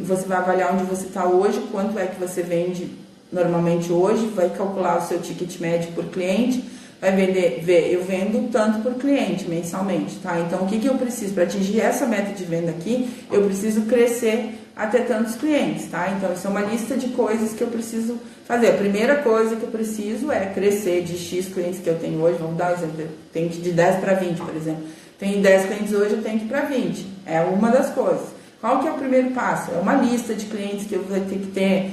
você vai avaliar onde você está hoje, quanto é que você vende normalmente hoje, vai calcular o seu ticket médio por cliente, vai ver, eu vendo tanto por cliente mensalmente, tá? Então, o que eu preciso para atingir essa meta de venda aqui? Eu preciso crescer até tantos clientes, tá? Então, isso é uma lista de coisas que eu preciso fazer. A primeira coisa que eu preciso é crescer de X clientes que eu tenho hoje. Vamos dar um exemplo, eu tenho que ir de 10 para 20, por exemplo. Tenho 10 clientes hoje, eu tenho que ir para 20. É uma das coisas. Qual que é o primeiro passo? É uma lista de clientes que eu vou ter que ter.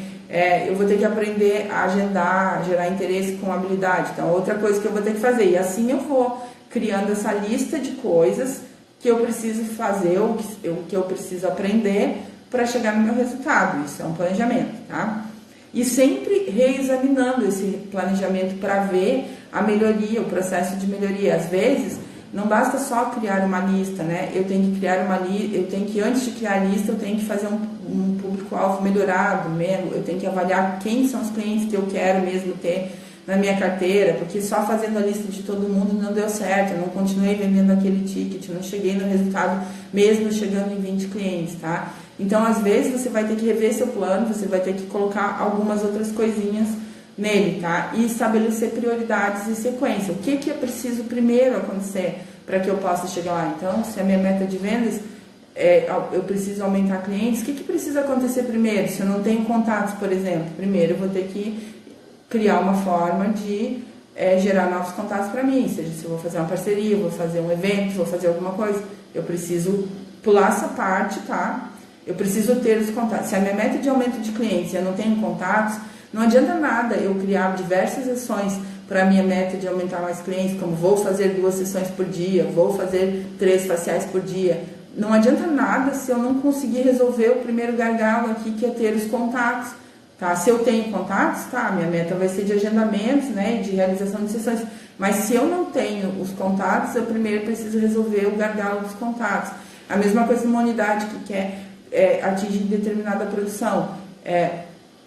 Eu vou ter que aprender a agendar, gerar interesse com habilidade. Então, outra coisa que eu vou ter que fazer. E assim eu vou criando essa lista de coisas, que eu preciso fazer, o que eu preciso aprender para chegar no meu resultado. Isso é um planejamento, tá? E sempre reexaminando esse planejamento para ver a melhoria, o processo de melhoria. Às vezes, não basta só criar uma lista, né? Eu tenho que criar uma lista, antes de criar a lista, eu tenho que fazer um público-alvo melhorado mesmo, eu tenho que avaliar quem são os clientes que eu quero mesmo ter na minha carteira, porque só fazendo a lista de todo mundo não deu certo, eu não continuei vendendo aquele ticket, não cheguei no resultado mesmo chegando em 20 clientes, tá? Então, às vezes, você vai ter que rever seu plano, você vai ter que colocar algumas outras coisinhas nele, tá? E estabelecer prioridades e sequência. O que é preciso primeiro acontecer para que eu possa chegar lá? Então, se a minha meta de vendas eu preciso aumentar clientes, o que precisa acontecer primeiro? Se eu não tenho contatos, por exemplo, primeiro eu vou ter que criar uma forma de gerar novos contatos para mim, seja se eu vou fazer uma parceria, vou fazer um evento, vou fazer alguma coisa, eu preciso pular essa parte, tá? Eu preciso ter os contatos. Se a minha meta é de aumento de clientes e eu não tenho contatos, não adianta nada eu criar diversas ações para a minha meta de aumentar mais clientes, como vou fazer 2 sessões por dia, vou fazer 3 faciais por dia. Não adianta nada se eu não conseguir resolver o primeiro gargalo aqui, que é ter os contatos. Tá? Se eu tenho contatos, tá, minha meta vai ser de agendamentos, né, e de realização de sessões. Mas se eu não tenho os contatos, eu primeiro preciso resolver o gargalo dos contatos. A mesma coisa numa unidade que quer atingir determinada produção.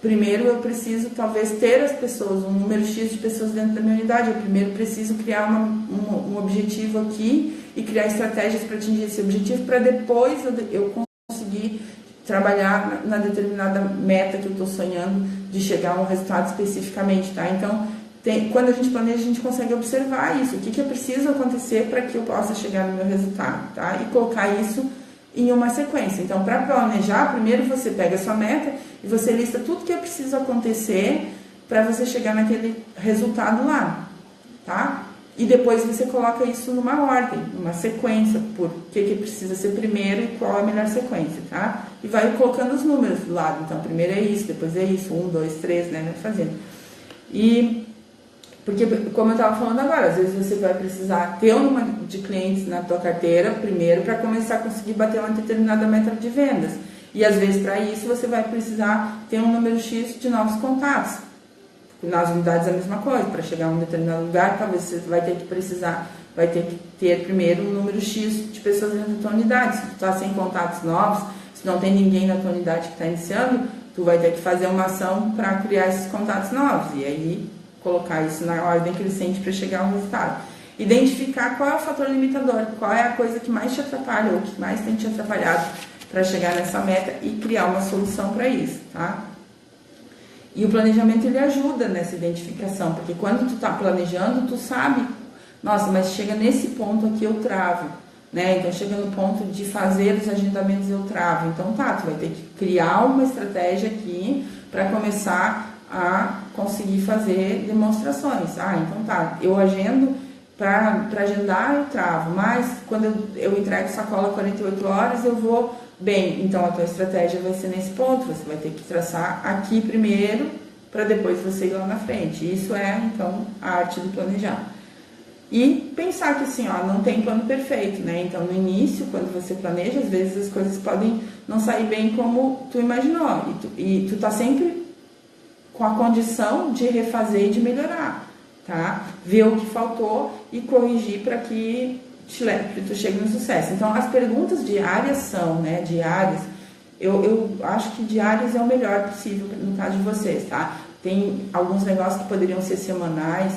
Primeiro eu preciso talvez ter as pessoas, um número X de pessoas dentro da minha unidade. Eu primeiro preciso criar um objetivo aqui e criar estratégias para atingir esse objetivo, para depois eu conseguir trabalhar na determinada meta que eu estou sonhando de chegar a um resultado especificamente, tá? Então, quando a gente planeja, a gente consegue observar isso, o que é preciso acontecer para que eu possa chegar no meu resultado, tá? E colocar isso em uma sequência. Então, para planejar, primeiro você pega a sua meta e você lista tudo que é preciso acontecer para você chegar naquele resultado lá, tá? E depois você coloca isso numa ordem, numa sequência, por que precisa ser primeiro e qual é a melhor sequência, tá? E vai colocando os números do lado. Então, primeiro é isso, depois é isso, 1, 2, 3, né? Vai fazendo. E, porque, como eu estava falando agora, às vezes você vai precisar ter um número de clientes na tua carteira, primeiro, para começar a conseguir bater uma determinada meta de vendas. E, às vezes, para isso, você vai precisar ter um número X de novos contatos. Nas unidades é a mesma coisa, para chegar a um determinado lugar, talvez você vai ter que ter primeiro um número X de pessoas dentro da tua unidade. Se tu está sem contatos novos, se não tem ninguém na tua unidade que está iniciando, tu vai ter que fazer uma ação para criar esses contatos novos, e aí colocar isso na ordem crescente para chegar ao resultado. Identificar qual é o fator limitador, qual é a coisa que mais te atrapalha, ou que mais tem te atrapalhado para chegar nessa meta e criar uma solução para isso, tá? E o planejamento, ele ajuda nessa identificação, porque quando tu está planejando, tu sabe, nossa, mas chega nesse ponto aqui eu travo, né? Então chega no ponto de fazer os agendamentos eu travo. Então tá, tu vai ter que criar uma estratégia aqui para começar a conseguir fazer demonstrações. Então tá, eu agendo, para agendar eu travo, mas quando eu entrego sacola 48 horas eu vou bem. Então a tua estratégia vai ser nesse ponto, você vai ter que traçar aqui primeiro para depois você ir lá na frente. Isso é então a arte do planejar. E pensar que assim, não tem plano perfeito, né? Então no início, quando você planeja, às vezes as coisas podem não sair bem como tu imaginou, e tu tá sempre com a condição de refazer e de melhorar, tá? Ver o que faltou e corrigir para que tu chegue no sucesso. Então, as perguntas diárias são, né? Diárias, eu acho que diárias é o melhor possível no caso de vocês, tá? Tem alguns negócios que poderiam ser semanais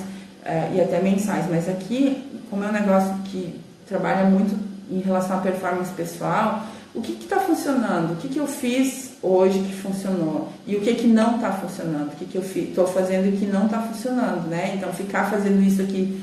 e até mensais, mas aqui, como é um negócio que trabalha muito em relação à performance pessoal, o que está funcionando? O que eu fiz hoje que funcionou? E o que não está funcionando? O que eu estou fazendo e que não está funcionando, né? Então, ficar fazendo isso aqui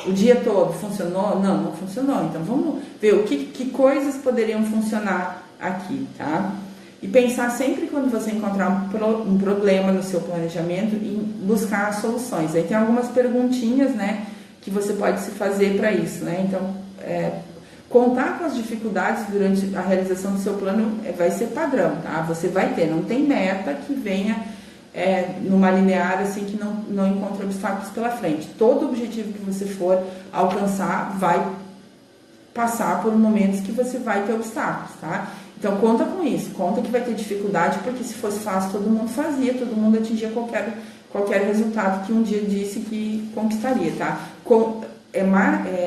o dia todo, funcionou? Não funcionou. Então, vamos ver que coisas poderiam funcionar aqui, tá? E pensar sempre quando você encontrar um problema no seu planejamento em buscar soluções. Aí tem algumas perguntinhas, né, que você pode se fazer para isso, né? Então, contar com as dificuldades durante a realização do seu plano vai ser padrão, tá? Você vai ter, não tem meta que venha numa linear assim que não encontra obstáculos pela frente. Todo objetivo que você for alcançar vai passar por momentos que você vai ter obstáculos, tá? Então conta com isso, conta que vai ter dificuldade, porque se fosse fácil todo mundo fazia, todo mundo atingia qualquer resultado que um dia disse que conquistaria, tá? É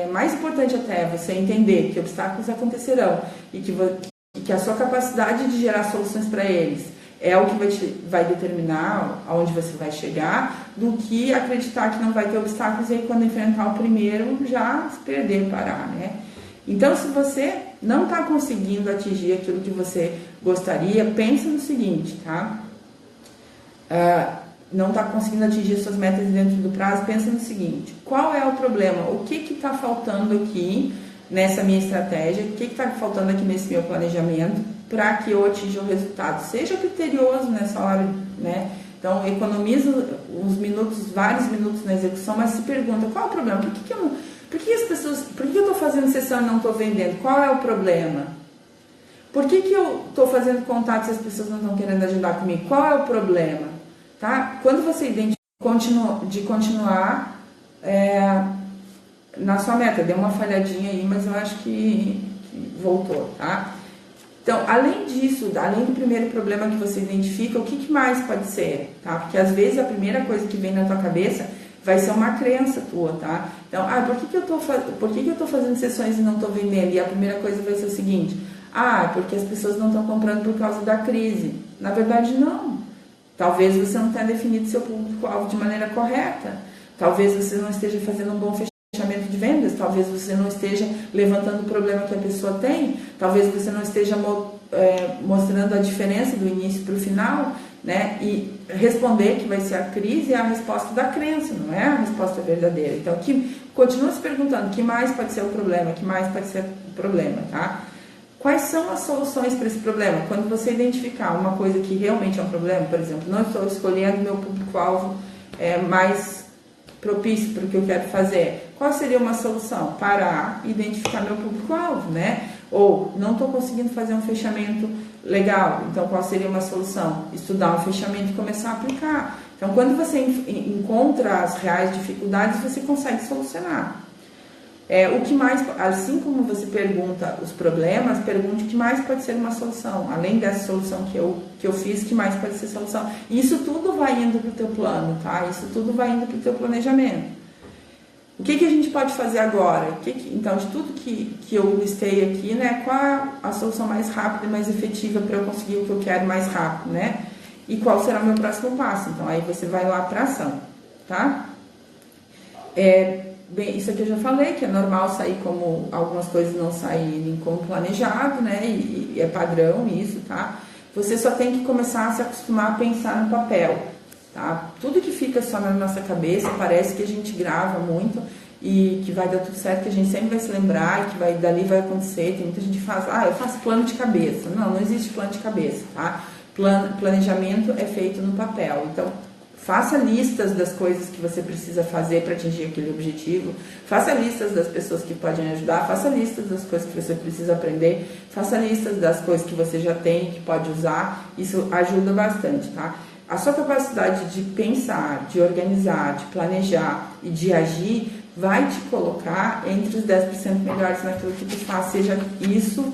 mais importante até você entender que obstáculos acontecerão e que a sua capacidade de gerar soluções para eles é o que vai determinar aonde você vai chegar, do que acreditar que não vai ter obstáculos e aí quando enfrentar o primeiro já se perder, parar, né? Então, se você não está conseguindo atingir aquilo que você gostaria, pensa no seguinte, tá? Não está conseguindo atingir suas metas dentro do prazo, pensa no seguinte: qual é o problema? O que está faltando aqui nessa minha estratégia? O que está faltando aqui nesse meu planejamento para que eu atinja o resultado? Seja criterioso nessa hora, né? Então, economiza uns minutos, vários minutos na execução, mas se pergunta: qual é o problema? Por que eu estou fazendo sessão e não estou vendendo? Qual é o problema? Por que eu estou fazendo contato se as pessoas não estão querendo ajudar comigo? Qual é o problema? Tá? Quando você continuar na sua meta, deu uma falhadinha aí, mas eu acho que voltou, tá? Então, além disso, além do primeiro problema que você identifica, o que mais pode ser, tá? Porque às vezes a primeira coisa que vem na tua cabeça vai ser uma crença tua, tá? Então, por que eu tô fazendo sessões e não tô vendendo? E a primeira coisa vai ser o seguinte: porque as pessoas não estão comprando por causa da crise. Na verdade, não. Talvez você não tenha definido seu público-alvo de maneira correta. Talvez você não esteja fazendo um bom fechamento de vendas. Talvez você não esteja levantando o problema que a pessoa tem. Talvez você não esteja mostrando a diferença do início para o final, né? E responder que vai ser a crise é a resposta da crença, não é a resposta verdadeira. Então, continua se perguntando: que mais pode ser o problema? Que mais pode ser o problema, tá? Quais são as soluções para esse problema? Quando você identificar uma coisa que realmente é um problema, por exemplo, não estou escolhendo meu público-alvo mais propício para o que eu quero fazer, qual seria uma solução? Parar e identificar meu público-alvo, né? Ou não estou conseguindo fazer um fechamento legal, então qual seria uma solução? Estudar um fechamento e começar a aplicar. Então, quando você encontra as reais dificuldades, você consegue solucionar. O que mais, assim como você pergunta os problemas, pergunte o que mais pode ser uma solução. Além dessa solução que eu fiz, que mais pode ser solução. E isso tudo vai indo para o teu plano, tá? Isso tudo vai indo para o teu planejamento. O que a gente pode fazer agora? Então, de tudo que eu listei aqui, né? Qual é a solução mais rápida e mais efetiva para eu conseguir o que eu quero mais rápido, né? E qual será o meu próximo passo? Então, aí você vai lá para a ação, tá? Bem, isso aqui eu já falei, que é normal sair como algumas coisas não saírem como planejado, né? E é padrão isso, tá? Você só tem que começar a se acostumar a pensar no papel, tá? Tudo que fica só na nossa cabeça parece que a gente grava muito e que vai dar tudo certo, que a gente sempre vai se lembrar e que dali vai acontecer. Tem muita gente que faz: eu faço plano de cabeça. Não existe plano de cabeça, tá? Planejamento é feito no papel. Então, faça listas das coisas que você precisa fazer para atingir aquele objetivo. Faça listas das pessoas que podem ajudar. Faça listas das coisas que você precisa aprender. Faça listas das coisas que você já tem e que pode usar. Isso ajuda bastante, tá? A sua capacidade de pensar, de organizar, de planejar e de agir vai te colocar entre os 10% melhores naquilo que tu faz, seja isso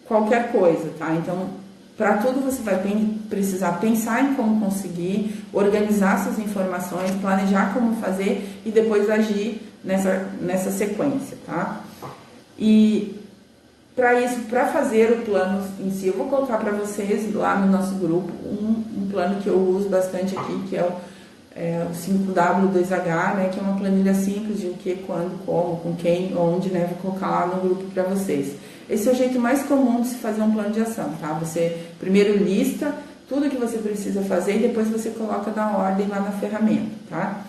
qualquer coisa, tá? Então, para tudo você vai precisar pensar em como conseguir, organizar suas informações, planejar como fazer e depois agir nessa sequência, tá? E para isso, para fazer o plano em si, eu vou colocar para vocês lá no nosso grupo um plano que eu uso bastante aqui, que é o 5W2H, né? Que é uma planilha simples de o que, quando, como, com quem, onde, né? Vou colocar lá no grupo para vocês. Esse é o jeito mais comum de se fazer um plano de ação, tá? Você primeiro lista tudo que você precisa fazer e depois você coloca na ordem lá na ferramenta, tá?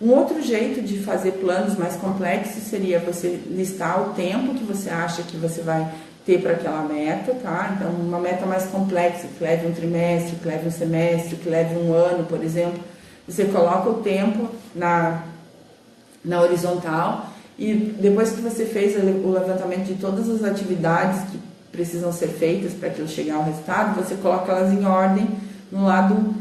Um outro jeito de fazer planos mais complexos seria você listar o tempo que você acha que você vai ter para aquela meta, tá? Então, uma meta mais complexa, que leve um trimestre, que leve um semestre, que leve um ano, por exemplo. Você coloca o tempo na horizontal. E depois que você fez o levantamento de todas as atividades que precisam ser feitas para aquilo chegar ao resultado, você coloca elas em ordem no lado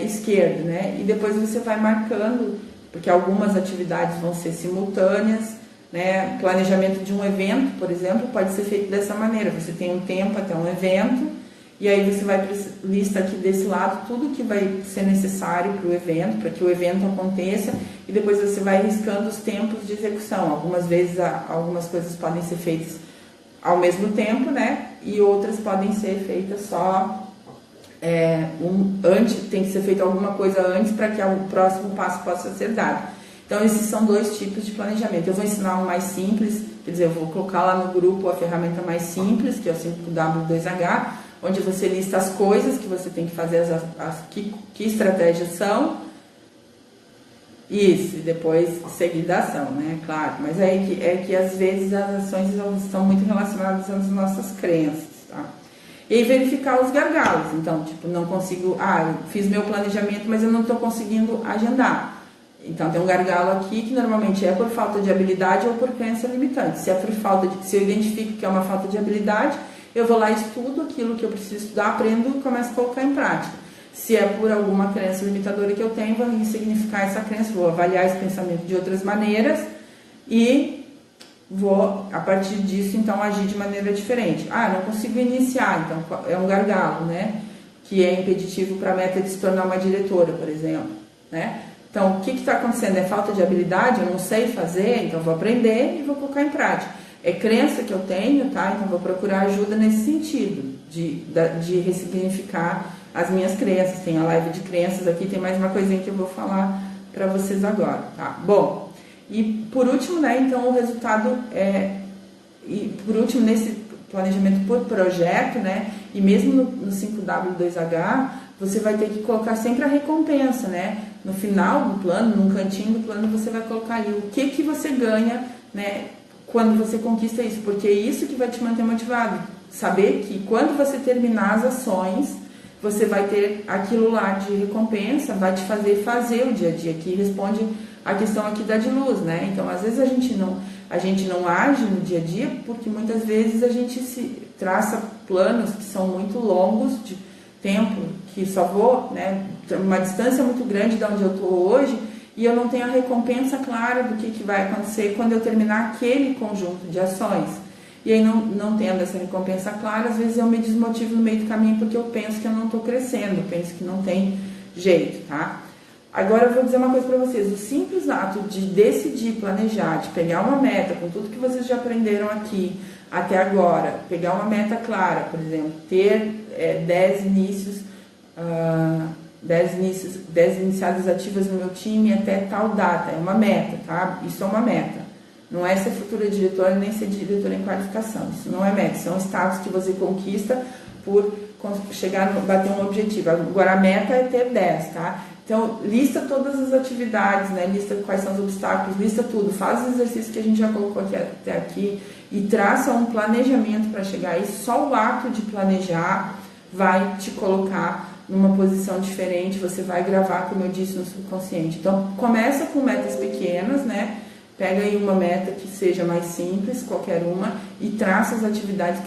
esquerdo, né? E depois você vai marcando, porque algumas atividades vão ser simultâneas, né? Planejamento de um evento, por exemplo, pode ser feito dessa maneira. Você tem um tempo até um evento, e aí você vai lista aqui desse lado tudo que vai ser necessário para o evento, para que o evento aconteça, e depois você vai riscando os tempos de execução. Algumas vezes algumas coisas podem ser feitas ao mesmo tempo, né? E outras podem ser feitas só antes, tem que ser feita alguma coisa antes para que o próximo passo possa ser dado. Então, esses são dois tipos de planejamento. Eu vou ensinar um mais simples, quer dizer, eu vou colocar lá no grupo a ferramenta mais simples, que é o 5W2H, onde você lista as coisas que você tem que fazer, que estratégias são, isso, e depois seguida a ação, né? Claro, mas é que às vezes as ações estão muito relacionadas às nossas crenças, tá? E aí verificar os gargalos. Então, tipo, não consigo, eu fiz meu planejamento, mas eu não estou conseguindo agendar. Então, tem um gargalo aqui que normalmente é por falta de habilidade ou por crença limitante. Se eu identifico que é uma falta de habilidade, eu vou lá e estudo aquilo que eu preciso estudar, aprendo e começo a colocar em prática. Se é por alguma crença limitadora que eu tenho, vou ressignificar essa crença, vou avaliar esse pensamento de outras maneiras e vou, a partir disso, então, agir de maneira diferente. Não consigo iniciar, então é um gargalo, né? Que é impeditivo para a meta de se tornar uma diretora, por exemplo, né? Então, o que está acontecendo? É falta de habilidade? Eu não sei fazer, então vou aprender e vou colocar em prática. É crença que eu tenho, tá? Então, vou procurar ajuda nesse sentido, de ressignificar as minhas crenças. Tem a live de crenças aqui, tem mais uma coisinha que eu vou falar para vocês agora, tá? Bom, e por último, né, então o resultado por último, nesse planejamento por projeto, né, e mesmo no 5W2H, você vai ter que colocar sempre a recompensa, né? No final do plano, num cantinho do plano, você vai colocar ali o que você ganha, né, quando você conquista isso, porque é isso que vai te manter motivado. Saber que quando você terminar as ações, você vai ter aquilo lá de recompensa, vai te fazer o dia a dia, que responde a questão aqui da de luz, né? Então, às vezes a gente não age no dia a dia, porque muitas vezes a gente se traça planos que são muito longos de tempo, que só vou, né, uma distância muito grande de onde eu estou hoje, e eu não tenho a recompensa clara do que vai acontecer quando eu terminar aquele conjunto de ações. E aí, não tendo essa recompensa clara, às vezes eu me desmotivo no meio do caminho porque eu penso que eu não estou crescendo, eu penso que não tem jeito, tá? Agora eu vou dizer uma coisa para vocês, o simples ato de decidir, planejar, de pegar uma meta, com tudo que vocês já aprenderam aqui até agora, pegar uma meta clara, por exemplo, ter 10 iniciadas ativas no meu time até tal data, é uma meta, tá? Isso é uma meta. Não é ser futura diretora nem ser diretora em qualificação. Isso não é meta, são status que você conquista por bater um objetivo. Agora a meta é ter 10, tá? Então, lista todas as atividades, né? Lista quais são os obstáculos, lista tudo. Faz os exercícios que a gente já colocou até aqui e traça um planejamento para chegar aí. Só o ato de planejar vai te colocar numa posição diferente, você vai gravar, como eu disse, no subconsciente. Então, começa com metas pequenas, né? Pega aí uma meta que seja mais simples, qualquer uma, e traça as atividades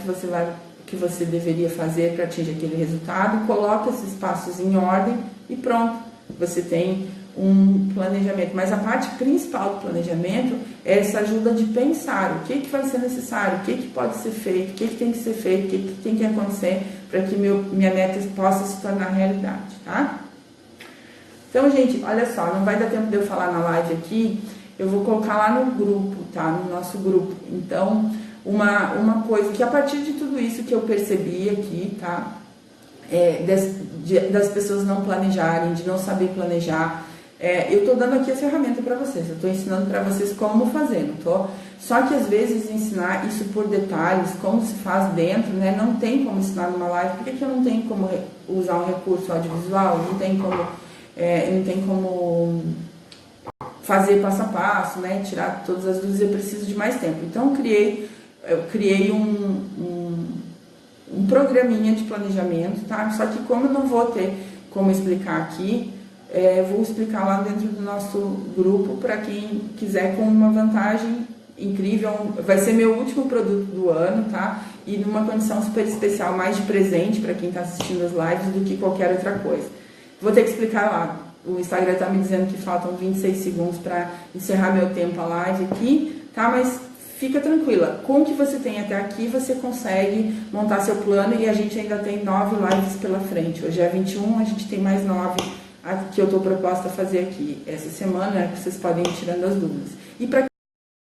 que você deveria fazer para atingir aquele resultado, coloca esses passos em ordem e pronto, você tem um planejamento. Mas a parte principal do planejamento é essa ajuda de pensar o que vai ser necessário, o que pode ser feito, o que tem que ser feito, o que tem que acontecer para que minha meta possa se tornar realidade, tá? Então, gente, olha só, não vai dar tempo de eu falar na live aqui, eu vou colocar lá no grupo, tá? No nosso grupo. Então, uma coisa que a partir de tudo isso que eu percebi aqui, tá? Das pessoas não planejarem, de não saber planejar, eu tô dando aqui a ferramenta para vocês, eu tô ensinando para vocês como fazer, não tô? Só que às vezes ensinar isso por detalhes, como se faz dentro, né? Não tem como ensinar numa live, por que eu não tenho como usar um recurso audiovisual? Não tem como fazer passo a passo, né? Tirar todas as dúvidas, eu preciso de mais tempo. Então eu criei um programinha de planejamento, tá? Só que como eu não vou ter como explicar aqui, vou explicar lá dentro do nosso grupo para quem quiser, com uma vantagem incrível. Vai ser meu último produto do ano, tá? E numa condição super especial, mais de presente para quem está assistindo as lives do que qualquer outra coisa. Vou ter que explicar lá. O Instagram está me dizendo que faltam 26 segundos para encerrar meu tempo a live aqui, tá? Mas fica tranquila, com o que você tem até aqui, você consegue montar seu plano e a gente ainda tem 9 lives pela frente. Hoje é 21, a gente tem mais 9 que eu estou proposta a fazer aqui essa semana, né, que vocês podem ir tirando as dúvidas. E para